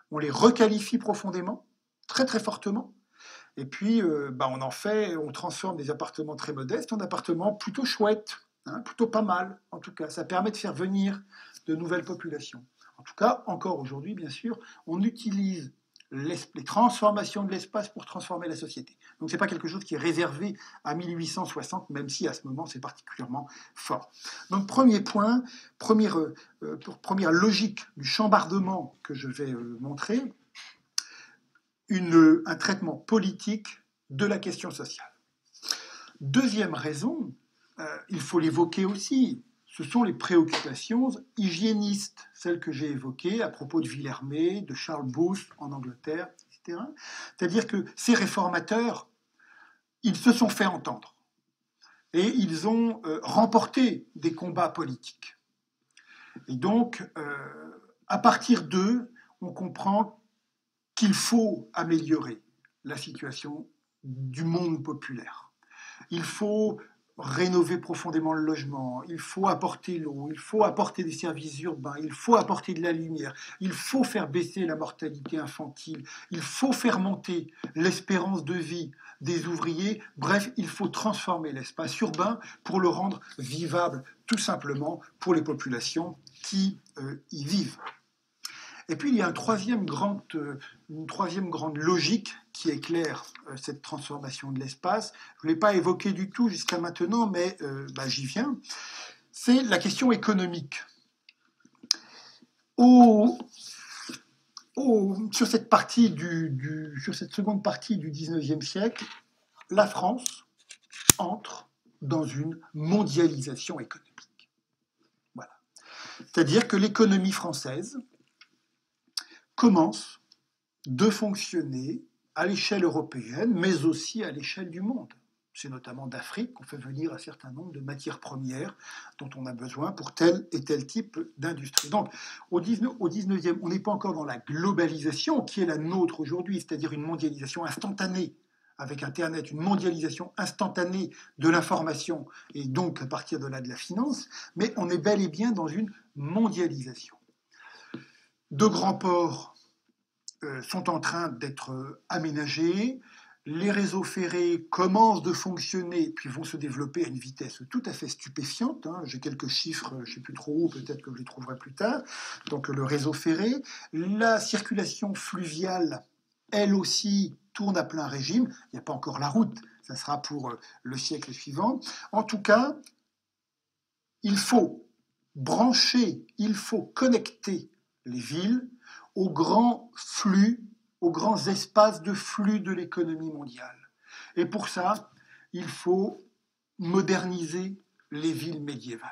on les requalifie profondément, très très fortement, et puis on transforme des appartements très modestes en appartements plutôt chouettes, plutôt pas mal en tout cas, ça permet de faire venir de nouvelles populations. En tout cas, encore aujourd'hui, bien sûr, on utilise les transformations de l'espace pour transformer la société. Donc ce n'est pas quelque chose qui est réservé à 1860, même si à ce moment c'est particulièrement fort. Donc premier point, première logique du chambardement que je vais montrer, un traitement politique de la question sociale. Deuxième raison, il faut l'évoquer aussi, ce sont les préoccupations hygiénistes, celles que j'ai évoquées à propos de Villermé, de Charles Booth en Angleterre, etc. C'est-à-dire que ces réformateurs, ils se sont fait entendre et ils ont remporté des combats politiques. Et donc, à partir d'eux, on comprend qu'il faut améliorer la situation du monde populaire. Il faut rénover profondément le logement, il faut apporter l'eau, il faut apporter des services urbains, il faut apporter de la lumière, il faut faire baisser la mortalité infantile, il faut faire monter l'espérance de vie des ouvriers, bref, il faut transformer l'espace urbain pour le rendre vivable, tout simplement pour les populations qui y vivent. Et puis il y a une troisième grande logique qui éclaire cette transformation de l'espace. Je ne l'ai pas évoqué du tout jusqu'à maintenant, mais j'y viens. C'est la question économique. Sur cette seconde partie du XIXe siècle, la France entre dans une mondialisation économique. Voilà. C'est-à-dire que l'économie française commence de fonctionner à l'échelle européenne, mais aussi à l'échelle du monde. C'est notamment d'Afrique qu'on fait venir un certain nombre de matières premières dont on a besoin pour tel et tel type d'industrie. Donc, au 19e, on n'est pas encore dans la globalisation qui est la nôtre aujourd'hui, c'est-à-dire une mondialisation instantanée avec Internet, une mondialisation instantanée de l'information et donc à partir de là de la finance, mais on est bel et bien dans une mondialisation. De grands ports sont en train d'être aménagés, les réseaux ferrés commencent de fonctionner puis vont se développer à une vitesse tout à fait stupéfiante. J'ai quelques chiffres, je ne sais plus trop où, peut-être que je les trouverai plus tard. Donc le réseau ferré, la circulation fluviale, elle aussi, tourne à plein régime. Il n'y a pas encore la route, ça sera pour le siècle suivant. En tout cas, il faut brancher, il faut connecter les villes aux grands flux, aux grands espaces de flux de l'économie mondiale. Et pour ça, il faut moderniser les villes médiévales.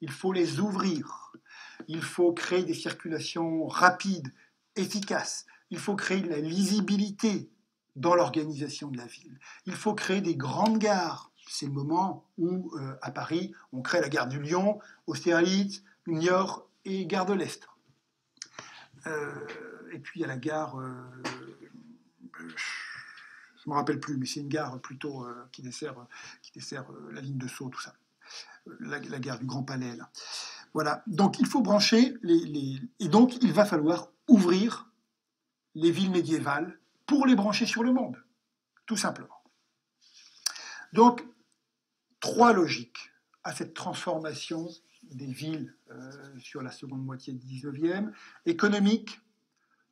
Il faut les ouvrir. Il faut créer des circulations rapides, efficaces. Il faut créer de la lisibilité dans l'organisation de la ville. Il faut créer des grandes gares. C'est le moment où, à Paris, on crée la gare du Lion, Austerlitz, Niort et gare de l'Est. Et puis il y a la gare, je ne me rappelle plus, mais c'est une gare plutôt qui dessert la ligne de Sceaux, tout ça. La gare du Grand Palais, là. Voilà, donc il faut brancher, et donc il va falloir ouvrir les villes médiévales pour les brancher sur le monde. tout simplement. Donc, 3 logiques à cette transformation des villes sur la seconde moitié du 19e. Économique,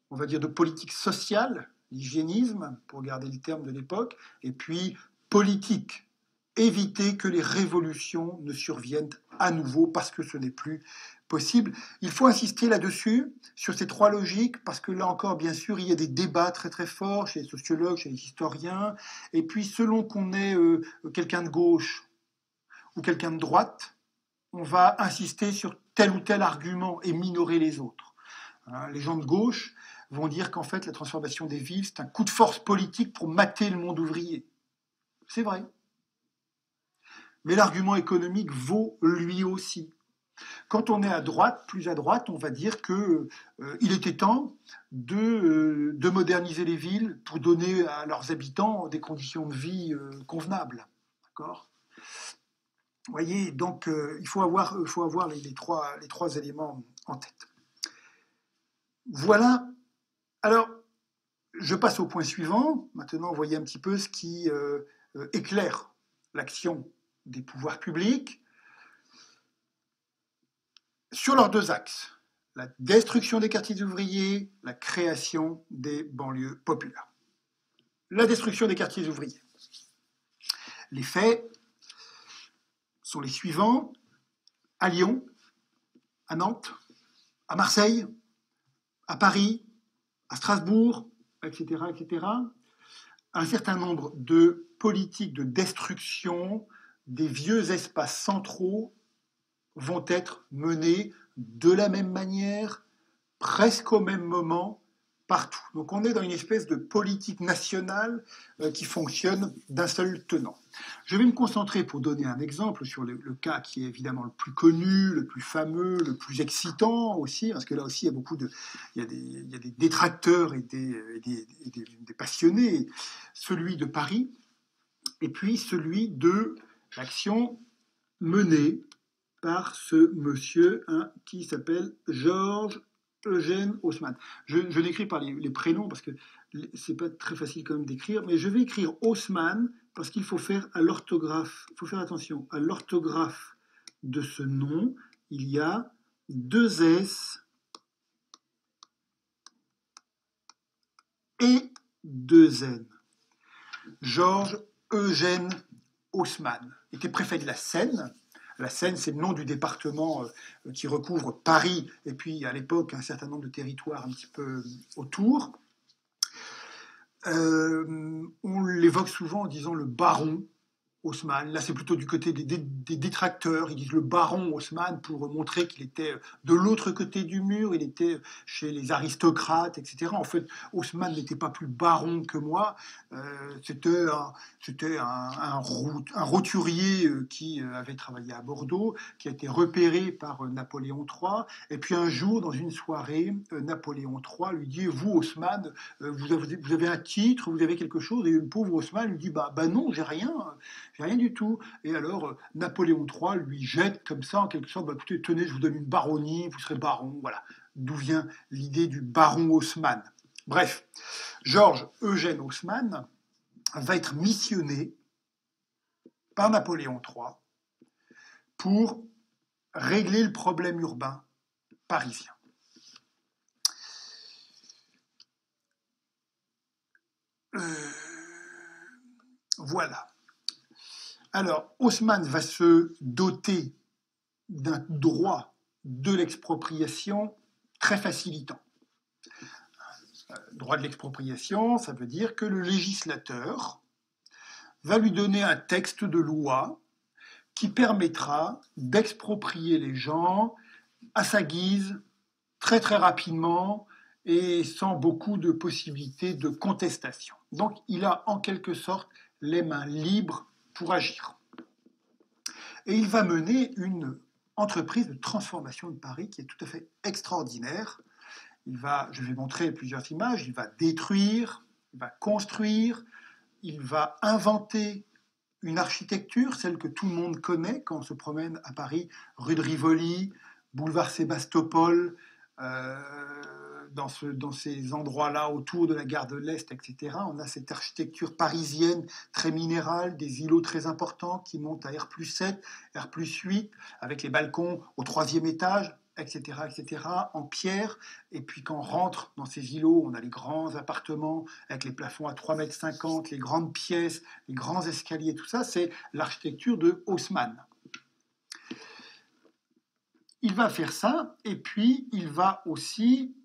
on va dire de politique sociale, l'hygiénisme, pour garder le terme de l'époque, et puis politique, éviter que les révolutions ne surviennent à nouveau parce que ce n'est plus possible. Il faut insister là-dessus, sur ces 3 logiques, parce que là encore, bien sûr, il y a des débats très très forts chez les sociologues, chez les historiens, et puis selon qu'on est quelqu'un de gauche ou quelqu'un de droite, on va insister sur tel ou tel argument et minorer les autres. Les gens de gauche vont dire qu'en fait, la transformation des villes, c'est un coup de force politique pour mater le monde ouvrier. C'est vrai. Mais l'argument économique vaut lui aussi. Quand on est à droite, plus à droite, on va dire qu'il était temps de moderniser les villes pour donner à leurs habitants des conditions de vie convenables. D'accord ? Vous voyez, donc il faut avoir les trois éléments en tête. Voilà. Alors, je passe au point suivant. Maintenant, vous voyez un petit peu ce qui éclaire l'action des pouvoirs publics sur leurs 2 axes. La destruction des quartiers ouvriers, la création des banlieues populaires. La destruction des quartiers ouvriers. Les faits sont les suivants. À Lyon, à Nantes, à Marseille, à Paris, à Strasbourg, etc., un certain nombre de politiques de destruction des vieux espaces centraux vont être menées de la même manière, presque au même moment, partout. Donc on est dans une espèce de politique nationale qui fonctionne d'un seul tenant. Je vais me concentrer pour donner un exemple sur le cas qui est évidemment le plus connu, le plus fameux, le plus excitant aussi, parce que là aussi il y a des détracteurs et des passionnés, celui de Paris, et puis celui de l'action menée par ce monsieur qui s'appelle Georges Eugène Haussmann. Je l'écris par les prénoms parce que c'est pas très facile quand même d'écrire, mais je vais écrire Haussmann parce qu'il faut faire à l'orthographe. Il faut faire attention à l'orthographe de ce nom. Il y a 2 S et 2 N. Georges Eugène Haussmann était préfet de la Seine. La Seine, c'est le nom du département qui recouvre Paris et puis à l'époque un certain nombre de territoires un petit peu autour. On l'évoque souvent en disant le baron Haussmann. Là, c'est plutôt du côté des détracteurs. Ils disent le baron Haussmann pour montrer qu'il était de l'autre côté du mur, il était chez les aristocrates, etc. En fait, Haussmann n'était pas plus baron que moi. C'était un roturier qui avait travaillé à Bordeaux, qui a été repéré par Napoléon III. Et puis un jour, dans une soirée, Napoléon III lui dit « Vous, Haussmann, vous avez un titre, vous avez quelque chose ?» Et le pauvre Haussmann lui dit « Bah non, j'ai rien du tout. » Et alors, Napoléon III lui jette comme ça, en quelque sorte, bah, écoutez, tenez, je vous donne une baronnie, vous serez baron. Voilà, d'où vient l'idée du baron Haussmann. Bref, Georges Eugène Haussmann va être missionné par Napoléon III pour régler le problème urbain parisien. Voilà. Alors, Haussmann va se doter d'un droit de l'expropriation très facilitant. Droit de l'expropriation, ça veut dire que le législateur va lui donner un texte de loi qui permettra d'exproprier les gens à sa guise, très très rapidement et sans beaucoup de possibilités de contestation. Donc il a en quelque sorte les mains libres pour agir. Et il va mener une entreprise de transformation de Paris qui est tout à fait extraordinaire. Je vais montrer plusieurs images, il va détruire, il va construire, il va inventer une architecture, celle que tout le monde connaît quand on se promène à Paris, rue de Rivoli, boulevard Sébastopol, dans ces endroits-là autour de la gare de l'Est, etc. On a cette architecture parisienne très minérale, des îlots très importants qui montent à R+7, R+8, avec les balcons au 3e étage, etc., etc., en pierre. Et puis quand on rentre dans ces îlots, on a les grands appartements avec les plafonds à 3,50 m, les grandes pièces, les grands escaliers, tout ça, c'est l'architecture de Haussmann. Il va faire ça, et puis il va aussi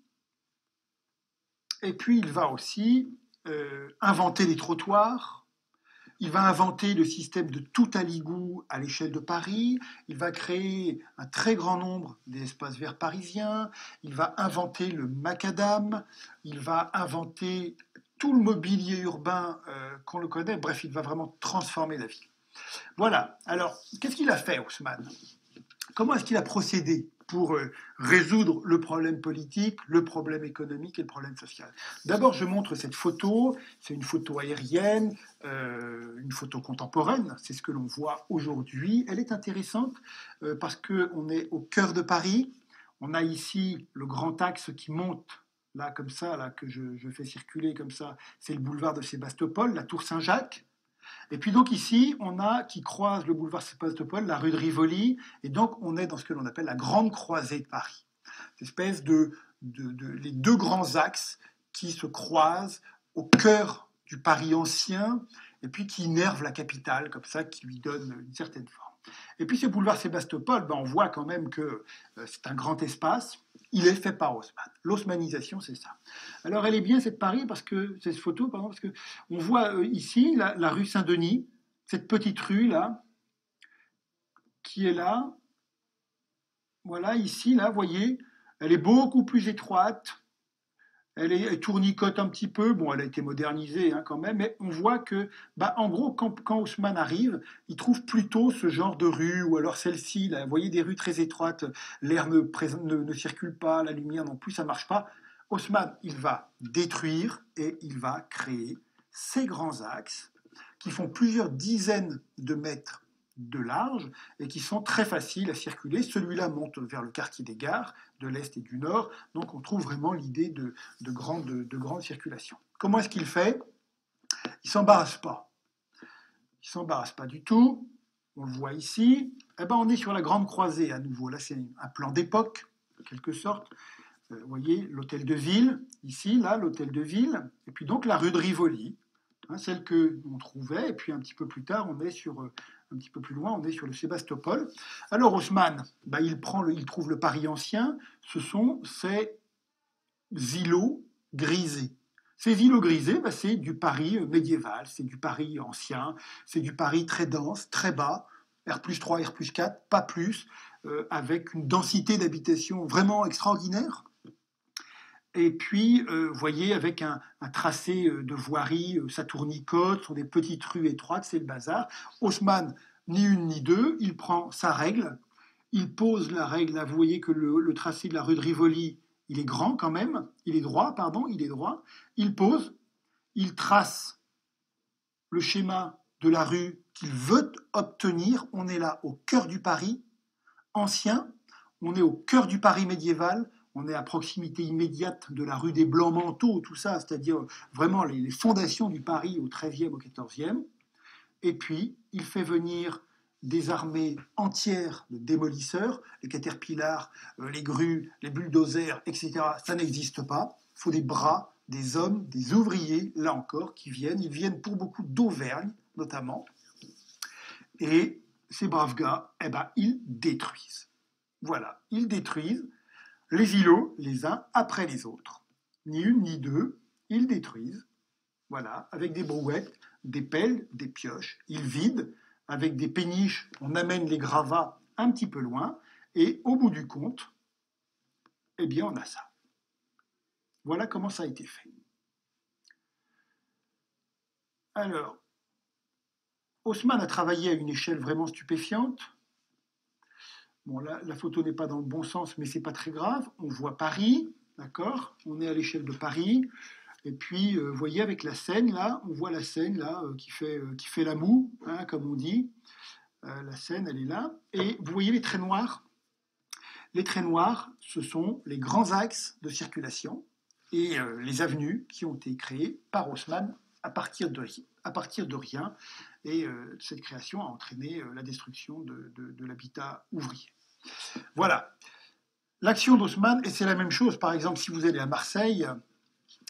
inventer les trottoirs. Il va inventer le système de tout à l'égout à l'échelle de Paris. Il va créer un très grand nombre d'espaces verts parisiens. Il va inventer le macadam. Il va inventer tout le mobilier urbain qu'on le connaît. Bref, il va vraiment transformer la ville. Voilà. Alors, qu'est-ce qu'il a fait, Haussmann ? Comment est-ce qu'il a procédé pour résoudre le problème politique, le problème économique et le problème social? D'abord, je montre cette photo. C'est une photo aérienne, une photo contemporaine. C'est ce que l'on voit aujourd'hui. Elle est intéressante parce qu'on est au cœur de Paris. On a ici le grand axe qui monte, là, comme ça, là, que je fais circuler comme ça. C'est le boulevard de Sébastopol, la tour Saint-Jacques. Et puis donc ici, on a qui croise le boulevard Sébastopol, la rue de Rivoli, et donc on est dans ce que l'on appelle la grande croisée de Paris. Cette espèce les deux grands axes qui se croisent au cœur du Paris ancien, et puis qui innervent la capitale, comme ça, qui lui donne une certaine forme. Et puis ce boulevard Sébastopol, on voit quand même que c'est un grand espace. Il est fait par Haussmann. L'haussmannisation, c'est ça. Alors, elle est bien, cette Paris, cette photo, pardon, parce qu'on voit ici la rue Saint-Denis, cette petite rue-là, qui est là. Voilà, ici, là, vous voyez, elle est beaucoup plus étroite. Elle tournicote un petit peu. Bon, elle a été modernisée quand même, mais on voit que, en gros, quand Haussmann arrive, il trouve plutôt ce genre de rue, ou alors celle-ci. Là, vous voyez, des rues très étroites, l'air ne circule pas, la lumière non plus, ça ne marche pas. Haussmann, il va détruire et il va créer ces grands axes qui font plusieurs dizaines de mètres de large et qui sont très faciles à circuler. Celui-là monte vers le quartier des gares de l'Est et du Nord, donc on trouve vraiment l'idée de grande circulation. Comment est-ce qu'il fait ? Il ne s'embarrasse pas. Il ne s'embarrasse pas du tout. On le voit ici. On est sur la grande croisée à nouveau. Là, c'est un plan d'époque, en quelque sorte. Vous voyez, l'hôtel de ville, ici, là, l'hôtel de ville. Et puis donc la rue de Rivoli, celle que l'on trouvait. Et puis un petit peu plus tard, un petit peu plus loin, on est sur le Sébastopol. Alors Haussmann, il trouve le Paris ancien. Ce sont ces îlots grisés. Ces îlots grisés, c'est du Paris médiéval, c'est du Paris ancien, c'est du Paris très dense, très bas, R+3, R+4, pas plus, avec une densité d'habitation vraiment extraordinaire. Et puis, vous voyez, avec un tracé de voirie, ça tournicote, ce sont des petites rues étroites, c'est le bazar. Haussmann, ni une ni deux, il prend sa règle, il pose la règle. Là, vous voyez que le tracé de la rue de Rivoli, il est grand quand même, il est droit. Il pose, il trace le schéma de la rue qu'il veut obtenir. On est là au cœur du Paris ancien, on est au cœur du Paris médiéval. On est à proximité immédiate de la rue des Blancs-Manteaux, tout ça, c'est-à-dire vraiment les fondations du Paris au XIIIe, au XIVe. Et puis, il fait venir des armées entières de démolisseurs, les caterpillars, les grues, les bulldozers, etc. Ça n'existe pas. Il faut des bras, des hommes, des ouvriers, là encore, qui viennent. Ils viennent pour beaucoup d'Auvergne, notamment. Et ces braves gars, ils détruisent. Voilà, ils détruisent les îlots, les uns après les autres. Ni une ni deux, ils détruisent, voilà, avec des brouettes, des pelles, des pioches. Ils vident, avec des péniches, on amène les gravats un petit peu loin, et au bout du compte, on a ça. Voilà comment ça a été fait. Alors, Haussmann a travaillé à une échelle vraiment stupéfiante. Bon, là, la photo n'est pas dans le bon sens, mais c'est pas très grave. On voit Paris, d'accord ? On est à l'échelle de Paris. Et puis, vous voyez, avec la Seine, là, on voit la Seine, là, qui fait la moue, comme on dit. La Seine, elle est là. Et vous voyez les traits noirs ? Les traits noirs, ce sont les grands axes de circulation. et les avenues qui ont été créées par Haussmann à partir de rien. Et cette création a entraîné la destruction de l'habitat ouvrier. Voilà. L'action d'Haussmann, et c'est la même chose, par exemple, si vous allez à Marseille,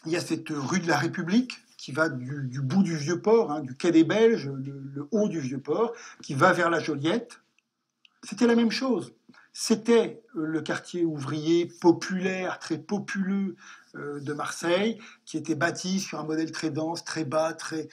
il y a cette rue de la République qui va du bout du Vieux-Port, hein, du quai des Belges, le haut du Vieux-Port, qui va vers la Joliette. C'était la même chose. C'était le quartier ouvrier populaire, très populeux de Marseille, qui était bâti sur un modèle très dense, très bas, très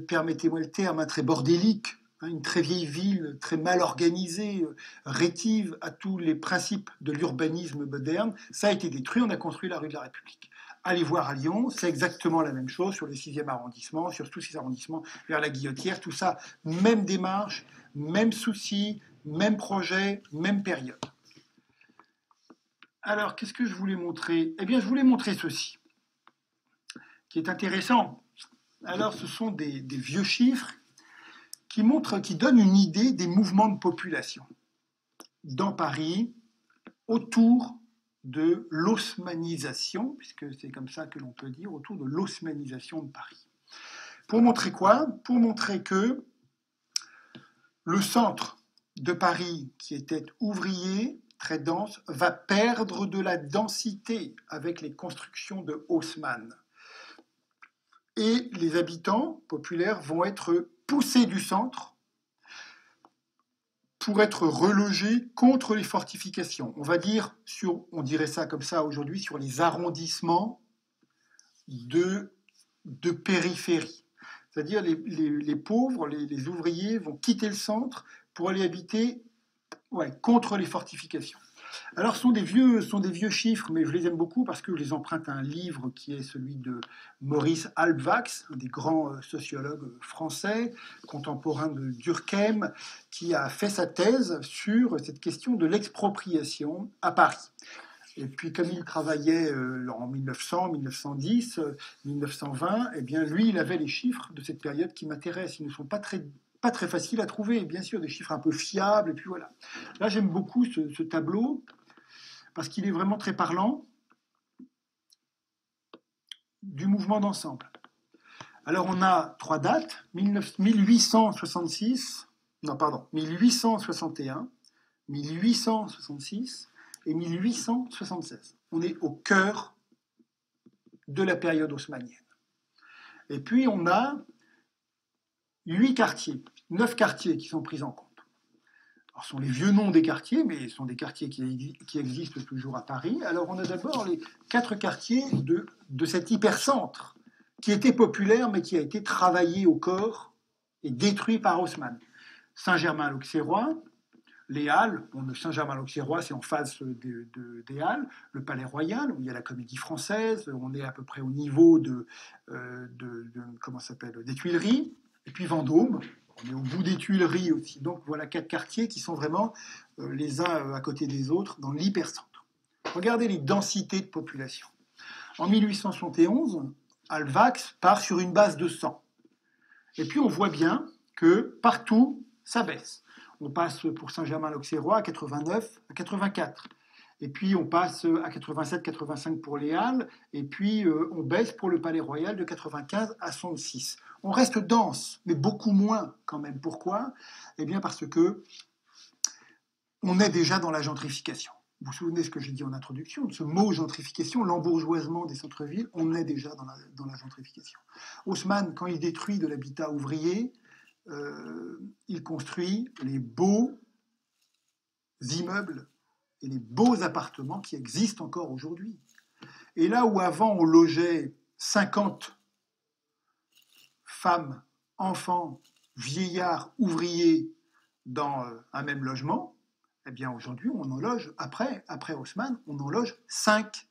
permettez-moi le terme, très bordélique, hein, une très vieille ville, très mal organisée, rétive à tous les principes de l'urbanisme moderne. Ça a été détruit, on a construit la rue de la République. Allez voir à Lyon, c'est exactement la même chose sur le 6e arrondissement, sur tous ces arrondissements vers la Guillotière, tout ça, même démarche, même souci, même projet, même période. Alors, qu'est-ce que je voulais montrer? Eh bien, je voulais montrer ceci, qui est intéressant. Alors, ce sont des vieux chiffres qui donnent une idée des mouvements de population dans Paris autour de l'haussmannisation, puisque c'est comme ça que l'on peut dire, autour de l'haussmannisation de Paris. Pour montrer quoi? Pour montrer que le centre de Paris, qui était ouvrier, très dense, va perdre de la densité avec les constructions de Haussmann. Et les habitants populaires vont être poussés du centre pour être relogés contre les fortifications. On va dire, on dirait ça comme ça aujourd'hui, sur les arrondissements de périphérie. C'est-à-dire les pauvres, les ouvriers vont quitter le centre pour aller habiter contre les fortifications. Alors, ce sont des vieux chiffres, mais je les aime beaucoup parce que je les emprunte à un livre qui est celui de Maurice Halbwachs, un des grands sociologues français, contemporain de Durkheim, qui a fait sa thèse sur cette question de l'expropriation à Paris. Et puis, comme il travaillait en 1900, 1910, 1920, eh bien, lui, il avait les chiffres de cette période qui m'intéressent. Ils ne sont pas très faciles à trouver, bien sûr, des chiffres un peu fiables, et puis voilà. Là, j'aime beaucoup ce tableau, parce qu'il est vraiment très parlant du mouvement d'ensemble. Alors, on a 3 dates, 1866, 1861, 1866 et 1876. On est au cœur de la période haussmannienne. Et puis, on a 9 quartiers qui sont pris en compte. Alors, ce sont les vieux noms des quartiers, mais ce sont des quartiers qui existent toujours à Paris. Alors, on a d'abord les 4 quartiers de cet hypercentre, qui était populaire, mais qui a été travaillé au corps et détruit par Haussmann. Saint-Germain-l'Auxerrois, les Halles, Saint-Germain-l'Auxerrois, c'est en face des Halles, le Palais Royal, où il y a la Comédie Française, on est à peu près au niveau des Tuileries, et puis Vendôme, on est au bout des Tuileries aussi. Donc voilà 4 quartiers qui sont vraiment les uns à côté des autres dans l'hypercentre. Regardez les densités de population. En 1871, Halbwachs part sur une base de 100. Et puis on voit bien que partout, ça baisse. On passe pour Saint-Germain-l'Auxerrois à 89, à 84. Et puis on passe à 87, 85 pour les Halles. Et puis on baisse pour le Palais Royal de 95 à 106. On reste dense, mais beaucoup moins quand même. Pourquoi? Eh bien parce que on est déjà dans la gentrification. Vous vous souvenez ce que j'ai dit en introduction, de ce mot gentrification, l'embourgeoisement des centres-villes, on est déjà dans la gentrification. Haussmann, quand il détruit de l'habitat ouvrier, il construit les beaux immeubles et les beaux appartements qui existent encore aujourd'hui. Et là où avant on logeait 50 femmes, enfants, vieillards, ouvriers dans un même logement, eh bien aujourd'hui on en loge, après Haussmann, on en loge 5.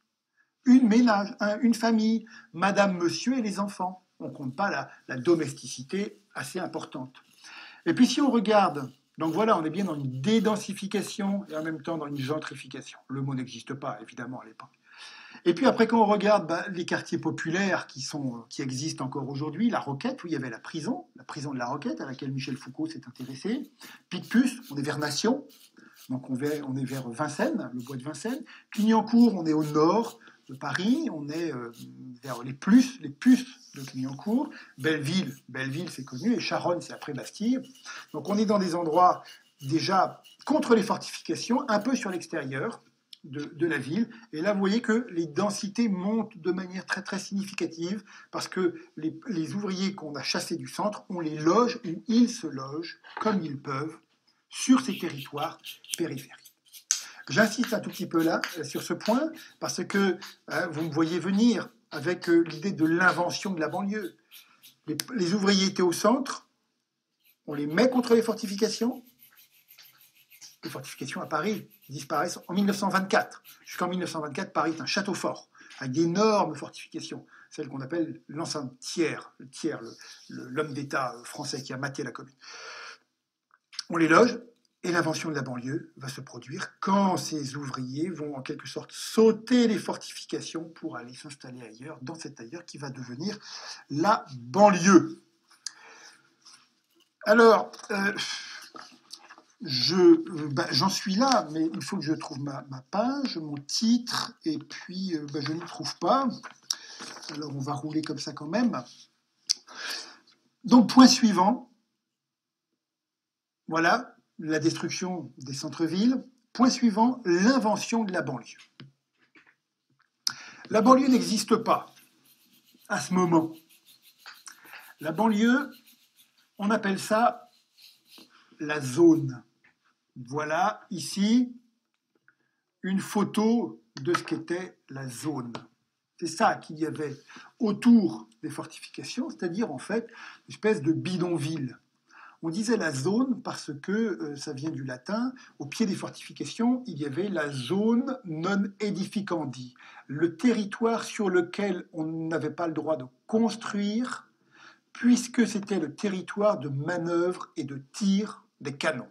Une famille, madame, monsieur et les enfants. On ne compte pas la domesticité assez importante. Et puis si on regarde, donc voilà, on est bien dans une dédensification et en même temps dans une gentrification. Le mot n'existe pas, évidemment, à l'époque. Et puis après, quand on regarde les quartiers populaires qui existent encore aujourd'hui, la Roquette, où il y avait la prison de la Roquette, à laquelle Michel Foucault s'est intéressé. Picpus, on est vers Nation, donc on est vers Vincennes, le bois de Vincennes. Clignancourt, on est au nord, de Paris, on est vers les puces de Clignancourt, Belleville c'est connu, et Charonne c'est après Bastille. Donc on est dans des endroits déjà contre les fortifications, un peu sur l'extérieur de la ville. Et là, vous voyez que les densités montent de manière très très significative parce que les ouvriers qu'on a chassés du centre, on les loge ou ils se logent comme ils peuvent sur ces territoires périphériques. J'insiste un tout petit peu là sur ce point parce que vous me voyez venir avec l'idée de l'invention de la banlieue. Les ouvriers étaient au centre, on les met contre les fortifications. Les fortifications à Paris disparaissent en 1924. Jusqu'en 1924, Paris est un château fort, avec d'énormes fortifications, celles qu'on appelle l'ancien tiers, l'homme d'État français qui a maté la commune. On les loge, et l'invention de la banlieue va se produire quand ces ouvriers vont en quelque sorte sauter les fortifications pour aller s'installer ailleurs, dans cet ailleurs qui va devenir la banlieue. Alors, j'en suis là, mais il faut que je trouve ma page, mon titre, et puis je ne le trouve pas. Alors on va rouler comme ça quand même. Donc point suivant, voilà, la destruction des centres-villes. Point suivant, l'invention de la banlieue. La banlieue n'existe pas à ce moment. La banlieue, on appelle ça la zone. Voilà ici une photo de ce qu'était la zone. C'est ça qu'il y avait autour des fortifications, c'est-à-dire en fait une espèce de bidonville. On disait la zone parce que ça vient du latin. Au pied des fortifications, il y avait la zone non edificandi, le territoire sur lequel on n'avait pas le droit de construire, puisque c'était le territoire de manœuvre et de tir des canons.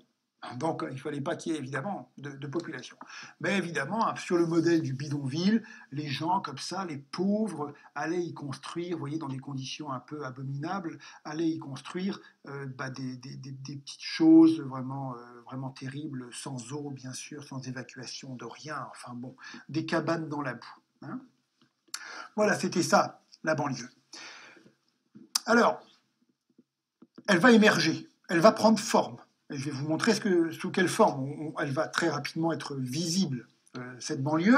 Donc il ne fallait pas qu'il y ait évidemment de population. Mais évidemment, sur le modèle du bidonville, les gens comme ça, les pauvres, allaient y construire, vous voyez, dans des conditions un peu abominables, allaient y construire des petites choses vraiment, vraiment terribles, sans eau bien sûr, sans évacuation de rien, enfin bon, des cabanes dans la boue. Hein. Voilà, c'était ça, la banlieue. Alors, elle va émerger, elle va prendre forme. Et je vais vous montrer sous quelle forme elle va très rapidement être visible, cette banlieue.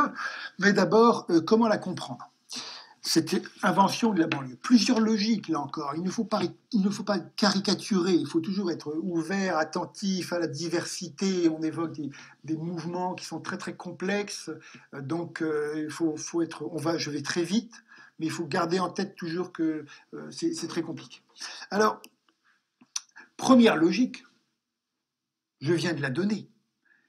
Mais d'abord, comment la comprendre ? Cette invention de la banlieue. Plusieurs logiques, là encore. Il ne faut pas caricaturer, il faut toujours être ouvert, attentif à la diversité. On évoque des mouvements qui sont très très complexes. Donc, je vais très vite, mais il faut garder en tête toujours que c'est très compliqué. Alors, première logique, je viens de la donner.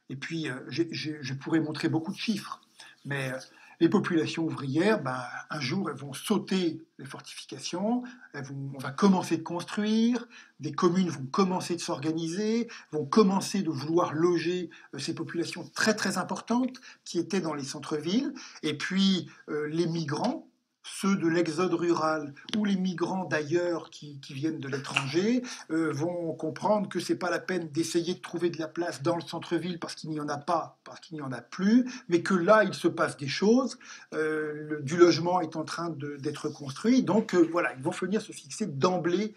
Et puis, je pourrais montrer beaucoup de chiffres. Mais les populations ouvrières, un jour, elles vont sauter les fortifications, on va commencer de construire, des communes vont commencer de s'organiser, vont commencer de vouloir loger ces populations très très importantes qui étaient dans les centres-villes. Et puis, les migrants, ceux de l'exode rural ou les migrants d'ailleurs qui viennent de l'étranger vont comprendre que ce n'est pas la peine d'essayer de trouver de la place dans le centre-ville parce qu'il n'y en a pas, parce qu'il n'y en a plus, mais que là, il se passe des choses, du logement est en train d'être construit, donc voilà, ils vont venir se fixer d'emblée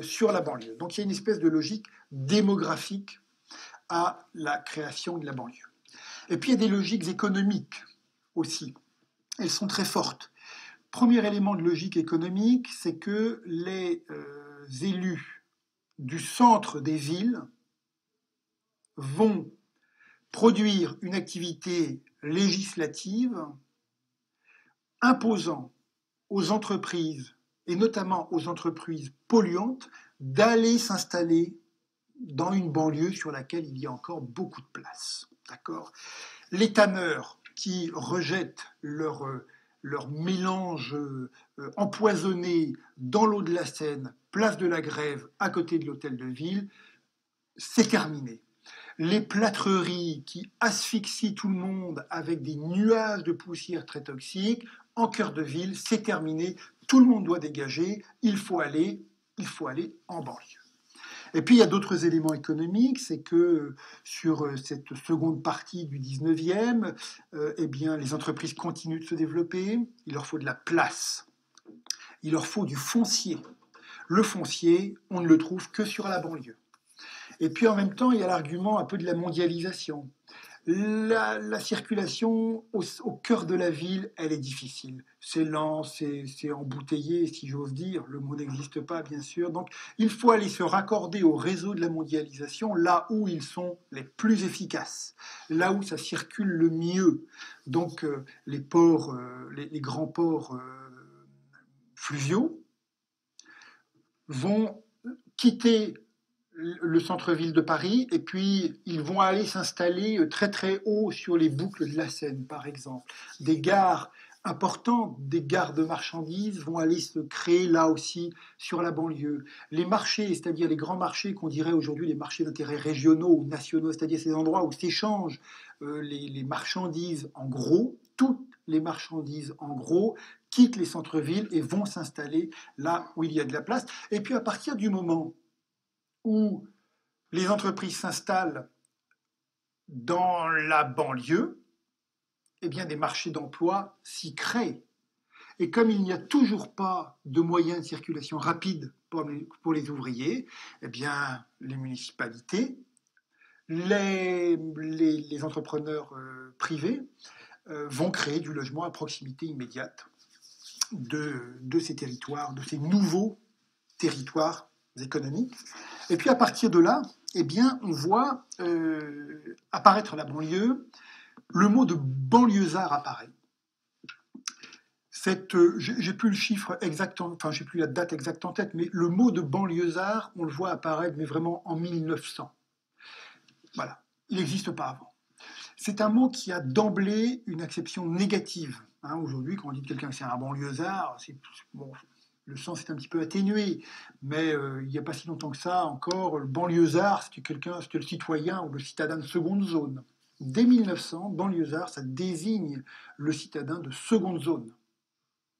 sur la banlieue. Donc il y a une espèce de logique démographique à la création de la banlieue. Et puis il y a des logiques économiques aussi, elles sont très fortes. Premier élément de logique économique, c'est que les élus du centre des villes vont produire une activité législative imposant aux entreprises, et notamment aux entreprises polluantes, d'aller s'installer dans une banlieue sur laquelle il y a encore beaucoup de place. D'accord ? Les tanneurs qui rejettent leur mélange empoisonné dans l'eau de la Seine, place de la Grève, à côté de l'hôtel de ville, c'est terminé. Les plâtreries qui asphyxient tout le monde avec des nuages de poussière très toxiques, en cœur de ville, c'est terminé. Tout le monde doit dégager, il faut aller en banlieue. Et puis il y a d'autres éléments économiques, c'est que sur cette seconde partie du 19e, eh bien, les entreprises continuent de se développer, il leur faut de la place, il leur faut du foncier. Le foncier, on ne le trouve que sur la banlieue. Et puis en même temps, il y a l'argument un peu de la mondialisation. La circulation au cœur de la ville, elle est difficile. C'est lent, c'est embouteillé, si j'ose dire. Le mot n'existe pas, bien sûr. Donc, il faut aller se raccorder au réseau de la mondialisation, là où ils sont les plus efficaces, là où ça circule le mieux. Donc, les ports, les grands ports fluviaux vont quitter le centre-ville de Paris, et puis ils vont aller s'installer très très haut sur les boucles de la Seine, par exemple. Des gares importantes, des gares de marchandises vont aller se créer là aussi sur la banlieue. Les marchés, c'est-à-dire les grands marchés qu'on dirait aujourd'hui les marchés d'intérêt régionaux ou nationaux, c'est-à-dire ces endroits où s'échangent les marchandises en gros, toutes les marchandises en gros, quittent les centres-villes et vont s'installer là où il y a de la place. Et puis à partir du moment où les entreprises s'installent dans la banlieue, eh bien des marchés d'emploi s'y créent. Et comme il n'y a toujours pas de moyens de circulation rapide pour les ouvriers, eh bien les municipalités, les entrepreneurs privés vont créer du logement à proximité immédiate de ces territoires, de ces nouveaux territoires économiques. Et puis à partir de là, eh bien, on voit apparaître la banlieue, le mot de banlieusard apparaît. J'ai plus le chiffre exact, enfin j'ai plus la date exacte en tête, mais le mot de banlieusard, on le voit apparaître, mais vraiment en 1900. Voilà, il n'existe pas avant. C'est un mot qui a d'emblée une acception négative. Hein, aujourd'hui, quand on dit de quelqu'un que c'est un banlieusard, bon, le sens est un petit peu atténué, mais il n'y a pas si longtemps que ça encore, le banlieusard, c'était le citoyen ou le citadin de seconde zone. Dès 1900, banlieusard, ça désigne le citadin de seconde zone.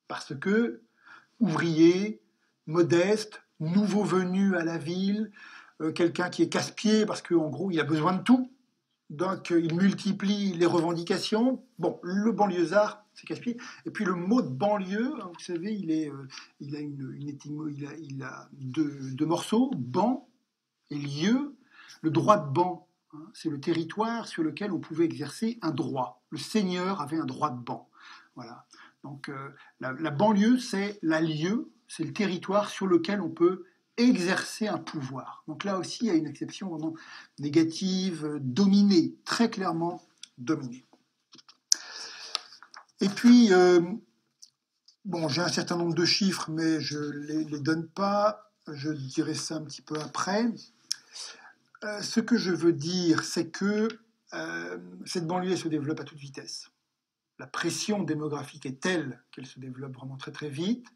Parce que ouvrier, modeste, nouveau venu à la ville, quelqu'un qui est casse-pied parce qu'en gros, il a besoin de tout. Donc, il multiplie les revendications. Bon, le banlieusard, c'est casse-pied. Et puis, le mot de banlieue, vous savez, il a deux morceaux, ban et lieu. Le droit de ban, hein, c'est le territoire sur lequel on pouvait exercer un droit. Le seigneur avait un droit de ban. Voilà. Donc, la banlieue, c'est la lieu, c'est le territoire sur lequel on peut exercer un pouvoir. Donc là aussi, il y a une exception vraiment négative, dominée, très clairement dominée. Et puis, bon, j'ai un certain nombre de chiffres, mais je ne les donne pas. Je dirai ça un petit peu après. Ce que je veux dire, c'est que cette banlieue se développe à toute vitesse. La pression démographique est telle qu'elle se développe vraiment très très vite.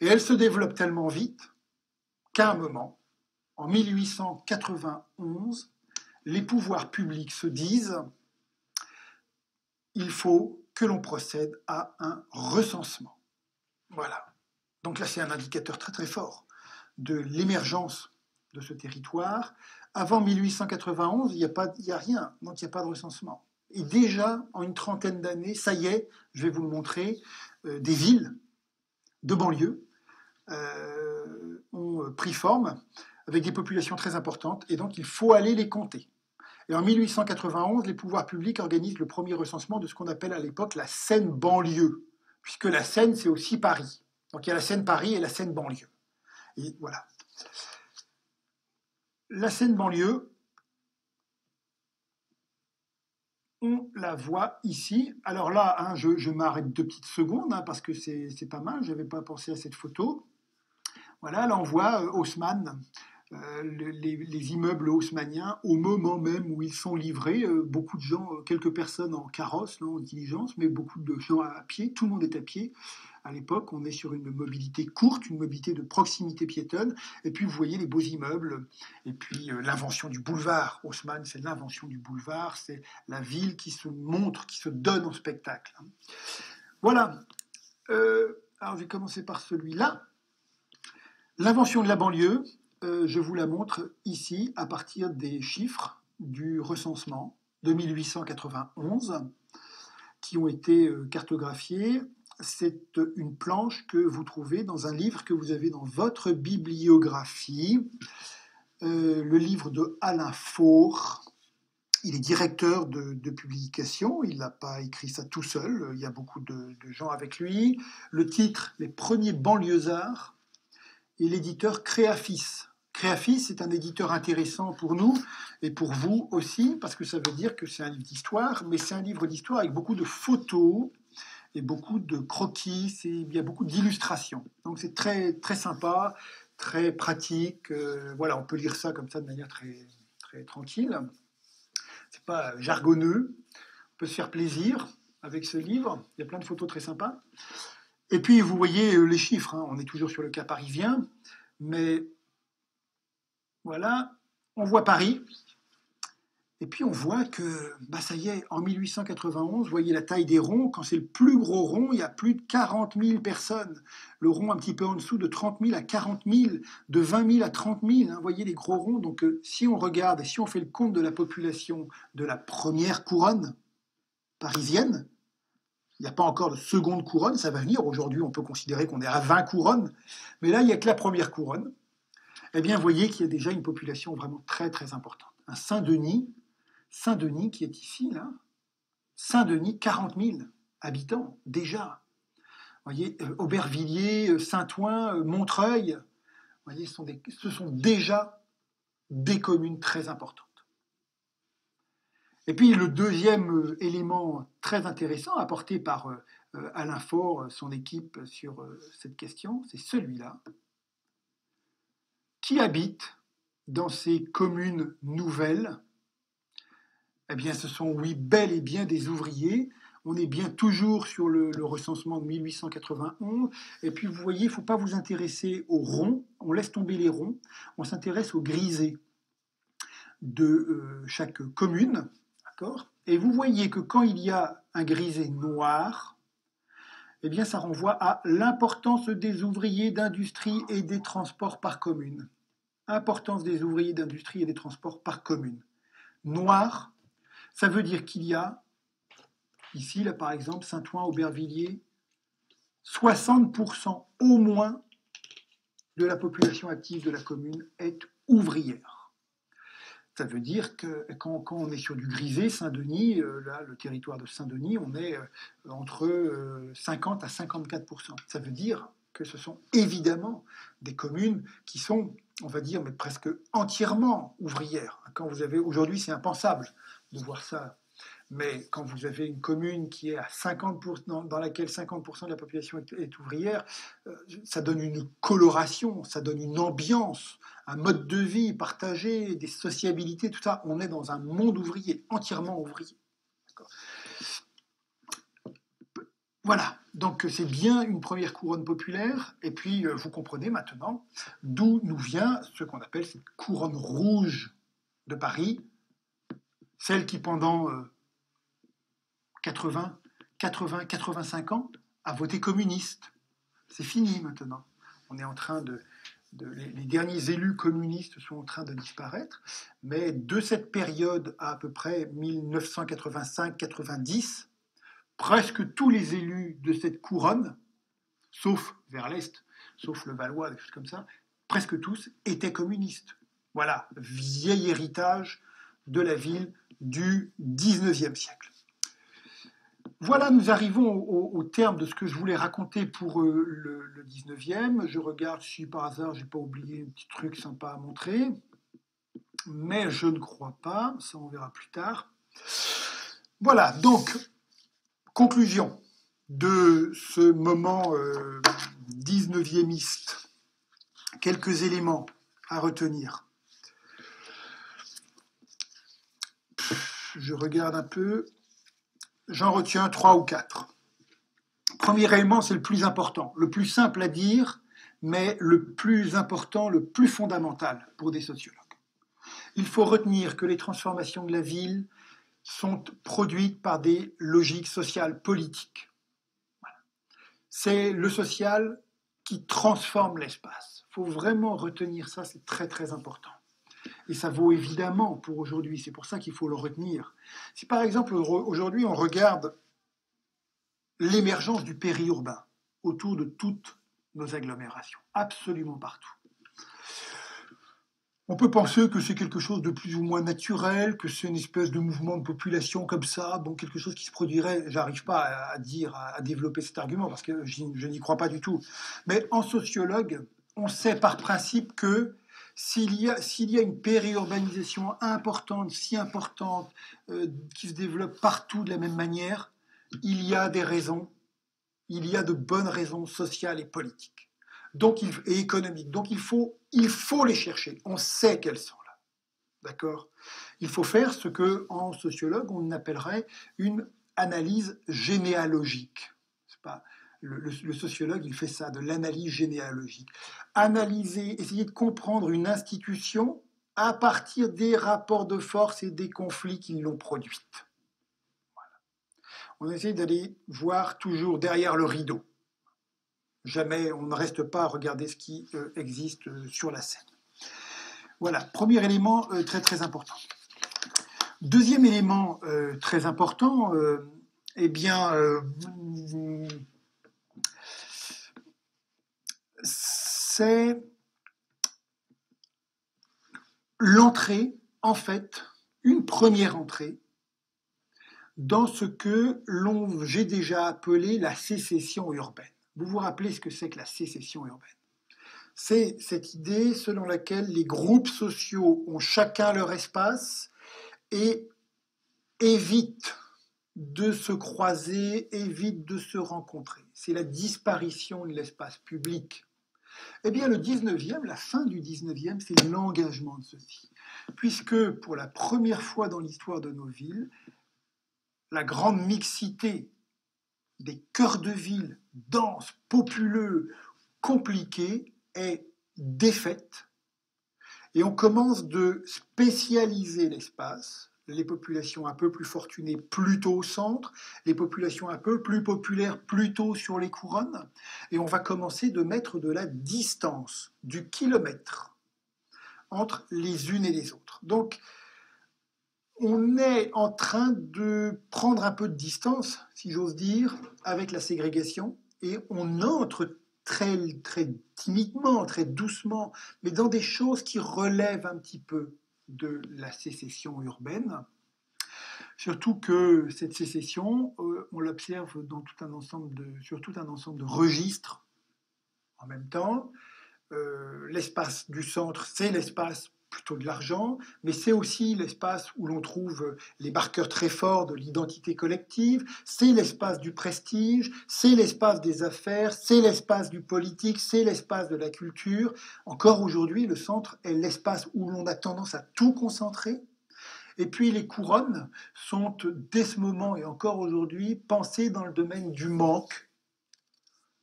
Et elle se développe tellement vite qu'à un moment, en 1891, les pouvoirs publics se disent il faut que l'on procède à un recensement. Voilà. Donc là, c'est un indicateur très très fort de l'émergence de ce territoire. Avant 1891, il n'y a rien, donc il n'y a pas de recensement. Et déjà, en une trentaine d'années, ça y est, je vais vous le montrer, des villes de banlieue ont pris forme avec des populations très importantes, et donc il faut aller les compter. Et en 1891, les pouvoirs publics organisent le premier recensement de ce qu'on appelle à l'époque la Seine-banlieue, puisque la Seine, c'est aussi Paris. Donc il y a la Seine-Paris et la Seine-banlieue. Et voilà. La Seine-banlieue, on la voit ici. Alors là, hein, je m'arrête 2 petites secondes, hein, parce que c'est pas mal, je n'avais pas pensé à cette photo. Voilà, là on voit Haussmann, les immeubles haussmanniens, au moment même où ils sont livrés, beaucoup de gens, quelques personnes en carrosse, en diligence, mais beaucoup de gens à pied, tout le monde est à pied. À l'époque, on est sur une mobilité courte, une mobilité de proximité piétonne, et puis vous voyez les beaux immeubles, et puis l'invention du boulevard. Haussmann, c'est l'invention du boulevard, c'est la ville qui se montre, qui se donne en spectacle. Voilà. Alors je vais commencer par celui-là. L'invention de la banlieue, je vous la montre ici à partir des chiffres du recensement de 1891 qui ont été cartographiés. C'est une planche que vous trouvez dans un livre que vous avez dans votre bibliographie, le livre de Alain Faure. Il est directeur de publication, il n'a pas écrit ça tout seul, il y a beaucoup de gens avec lui. Le titre, Les premiers banlieusards, et l'éditeur Créafis. Créafis, c'est un éditeur intéressant pour nous et pour vous aussi, parce que ça veut dire que c'est un livre d'histoire, mais c'est un livre d'histoire avec beaucoup de photos et beaucoup de croquis, il y a beaucoup d'illustrations. Donc c'est très, très sympa, très pratique. Voilà, on peut lire ça comme ça de manière très, très tranquille. C'est pas jargonneux, on peut se faire plaisir avec ce livre. Il y a plein de photos très sympas. Et puis, vous voyez les chiffres, hein. On est toujours sur le cas parisien, mais voilà, on voit Paris, et puis on voit que, ça y est, en 1891, vous voyez la taille des ronds, quand c'est le plus gros rond, il y a plus de 40 000 personnes. Le rond un petit peu en dessous, de 30 000 à 40 000, de 20 000 à 30 000, hein, vous voyez les gros ronds. Donc si on regarde, et si on fait le compte de la population de la première couronne parisienne, il n'y a pas encore de seconde couronne, ça va venir. Aujourd'hui, on peut considérer qu'on est à 20 couronnes, mais là, il n'y a que la première couronne. Eh bien, vous voyez qu'il y a déjà une population vraiment très, très importante. Un Saint-Denis qui est ici, là, Saint-Denis, 40 000 habitants, déjà. Vous voyez, Aubervilliers, Saint-Ouen, Montreuil, vous voyez, ce sont déjà des communes très importantes. Et puis le deuxième élément très intéressant apporté par Alain Faure, son équipe sur cette question, c'est celui-là. Qui habite dans ces communes nouvelles? Eh bien, ce sont, oui, bel et bien des ouvriers. On est bien toujours sur le recensement de 1891. Et puis, vous voyez, il ne faut pas vous intéresser aux ronds. On laisse tomber les ronds. On s'intéresse aux grisés de chaque commune. D'accord ? Et vous voyez que quand il y a un grisé noir, eh bien, ça renvoie à l'importance des ouvriers d'industrie et des transports par commune. Importance des ouvriers d'industrie et des transports par commune. Noir, ça veut dire qu'il y a, ici, là par exemple, Saint-Ouen, Aubervilliers, 60% au moins de la population active de la commune est ouvrière. Ça veut dire que quand on est sur du grisé, Saint-Denis, là, le territoire de Saint-Denis, on est entre 50 à 54%. Ça veut dire que ce sont évidemment des communes qui sont, on va dire, mais presque entièrement ouvrières. Quand vous avez, aujourd'hui, c'est impensable de voir ça. Mais quand vous avez une commune qui est à 50%, dans laquelle 50% de la population est ouvrière, ça donne une coloration, ça donne une ambiance, un mode de vie partagé, des sociabilités, tout ça. On est dans un monde ouvrier, entièrement ouvrier. Voilà, donc c'est bien une première couronne populaire, et puis vous comprenez maintenant d'où nous vient ce qu'on appelle cette couronne rouge de Paris, celle qui pendant 85 ans a voté communiste. C'est fini maintenant. On est en train les derniers élus communistes sont en train de disparaître, mais de cette période à peu près 1985-90, presque tous les élus de cette couronne, sauf vers l'Est, sauf le Valois, des choses comme ça, presque tous étaient communistes. Voilà, vieil héritage de la ville du XIXe siècle. Voilà, nous arrivons au terme de ce que je voulais raconter pour le 19e. Je regarde si par hasard je n'ai pas oublié un petit truc sympa à montrer, mais je ne crois pas, ça on verra plus tard. Voilà, donc, conclusion de ce moment 19e. Quelques éléments à retenir. Je regarde un peu. J'en retiens 3 ou 4. Premier élément, c'est le plus important, le plus simple à dire, mais le plus important, le plus fondamental pour des sociologues. Il faut retenir que les transformations de la ville sont produites par des logiques sociales politiques. Voilà. C'est le social qui transforme l'espace. Il faut vraiment retenir ça, c'est très très important. Et ça vaut évidemment pour aujourd'hui, c'est pour ça qu'il faut le retenir. Si par exemple aujourd'hui on regarde l'émergence du périurbain autour de toutes nos agglomérations, absolument partout. On peut penser que c'est quelque chose de plus ou moins naturel, que c'est une espèce de mouvement de population comme ça, bon, quelque chose qui se produirait. J'arrive pas à développer cet argument parce que je n'y crois pas du tout. Mais en sociologue, on sait par principe que s'il y a une périurbanisation importante, si importante, qui se développe partout de la même manière, il y a des raisons, il y a de bonnes raisons sociales et politiques et économiques. Donc il faut les chercher. On sait qu'elles sont là. D'accord ? Il faut faire ce qu'en sociologue, on appellerait une analyse généalogique. C'est pas, le sociologue, il fait ça, de l'analyse généalogique. Analyser, essayer de comprendre une institution à partir des rapports de force et des conflits qui l'ont produite. On essaie d'aller voir toujours derrière le rideau. Jamais on ne reste pas à regarder ce qui existe sur la scène. Voilà, premier élément très très important. Deuxième élément très important, c'est l'entrée, en fait, une première entrée dans ce que j'ai déjà appelé la sécession urbaine. Vous vous rappelez ce que c'est que la sécession urbaine ? C'est cette idée selon laquelle les groupes sociaux ont chacun leur espace et évitent de se croiser, évitent de se rencontrer. C'est la disparition de l'espace public. Eh bien, le 19e, la fin du 19e, c'est l'engagement de ceci. Puisque pour la première fois dans l'histoire de nos villes, la grande mixité des cœurs de ville denses, populeux, compliqués, est défaite. Et on commence de spécialiser l'espace, les populations un peu plus fortunées plutôt au centre, les populations un peu plus populaires plutôt sur les couronnes, et on va commencer de mettre de la distance, du kilomètre, entre les unes et les autres. Donc, on est en train de prendre un peu de distance, si j'ose dire, avec la ségrégation, et on entre très, très timidement, très doucement, mais dans des choses qui relèvent un petit peu de la sécession urbaine. Surtout que cette sécession, on l'observe sur tout un ensemble de registres en même temps. L'espace du centre, c'est l'espace plutôt de l'argent, mais c'est aussi l'espace où l'on trouve les marqueurs très forts de l'identité collective, c'est l'espace du prestige, c'est l'espace des affaires, c'est l'espace du politique, c'est l'espace de la culture. Encore aujourd'hui, le centre est l'espace où l'on a tendance à tout concentrer. Et puis les couronnes sont, dès ce moment et encore aujourd'hui, pensées dans le domaine du manque,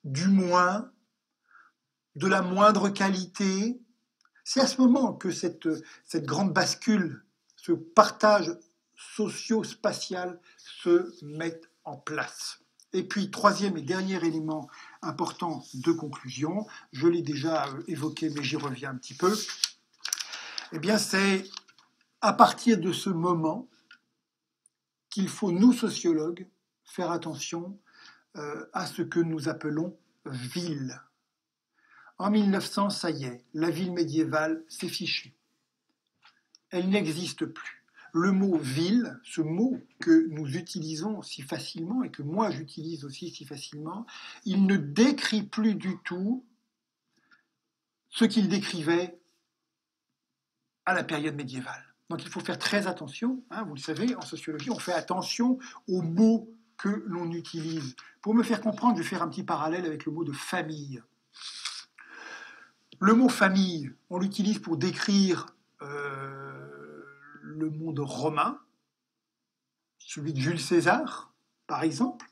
du moins, de la moindre qualité. C'est à ce moment que cette grande bascule, ce partage socio-spatial se met en place. Et puis, troisième et dernier élément important de conclusion, je l'ai déjà évoqué, mais j'y reviens un petit peu, eh bien, c'est à partir de ce moment qu'il faut, nous, sociologues, faire attention à ce que nous appelons ville. En 1900, ça y est, la ville médiévale, c'est fichu. Elle n'existe plus. Le mot ville, ce mot que nous utilisons si facilement et que moi j'utilise aussi si facilement, il ne décrit plus du tout ce qu'il décrivait à la période médiévale. Donc il faut faire très attention, vous le savez, en sociologie, on fait attention aux mots que l'on utilise. Pour me faire comprendre, je vais faire un petit parallèle avec le mot de famille. Le mot famille, on l'utilise pour décrire le monde romain, celui de Jules César, par exemple.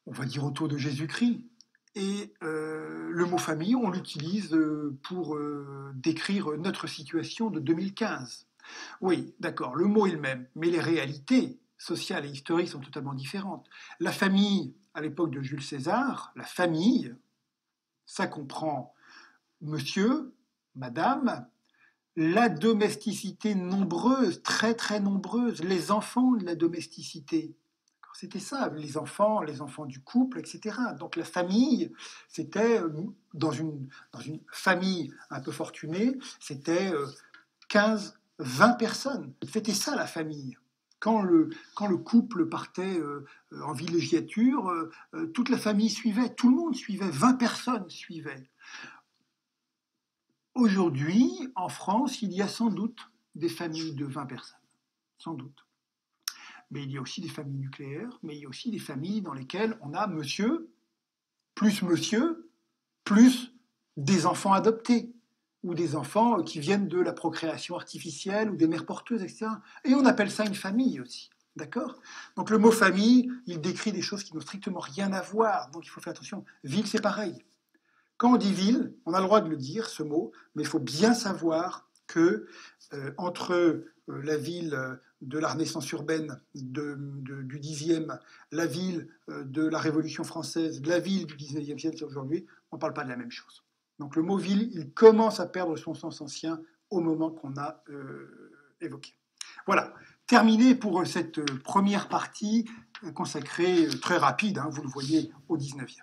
On va dire autour de Jésus-Christ. Et le mot famille, on l'utilise pour décrire notre situation de 2015. Oui, d'accord, le mot est le même, mais les réalités sociales et historiques sont totalement différentes. La famille à l'époque de Jules César, la famille, ça comprend monsieur, madame, la domesticité nombreuse, très très nombreuse, les enfants de la domesticité. C'était ça, les enfants du couple, etc. Donc la famille, c'était, dans une famille un peu fortunée, c'était 15, 20 personnes. C'était ça la famille. Quand le couple partait en villégiature, toute la famille suivait, tout le monde suivait, 20 personnes suivaient. Aujourd'hui, en France, il y a sans doute des familles de 20 personnes, sans doute. Mais il y a aussi des familles nucléaires, mais il y a aussi des familles dans lesquelles on a monsieur, plus des enfants adoptés, ou des enfants qui viennent de la procréation artificielle, ou des mères porteuses, etc. Et on appelle ça une famille aussi. D'accord ? Donc le mot famille, il décrit des choses qui n'ont strictement rien à voir, donc il faut faire attention. Ville, c'est pareil. Quand on dit ville, on a le droit de le dire, ce mot, mais il faut bien savoir que entre la ville de la Renaissance urbaine du 10e, la ville de la Révolution française, la ville du 19e siècle aujourd'hui, on ne parle pas de la même chose. Donc le mot ville, il commence à perdre son sens ancien au moment qu'on a évoqué. Voilà, terminé pour cette première partie consacrée très rapide, hein, vous le voyez, au 19e.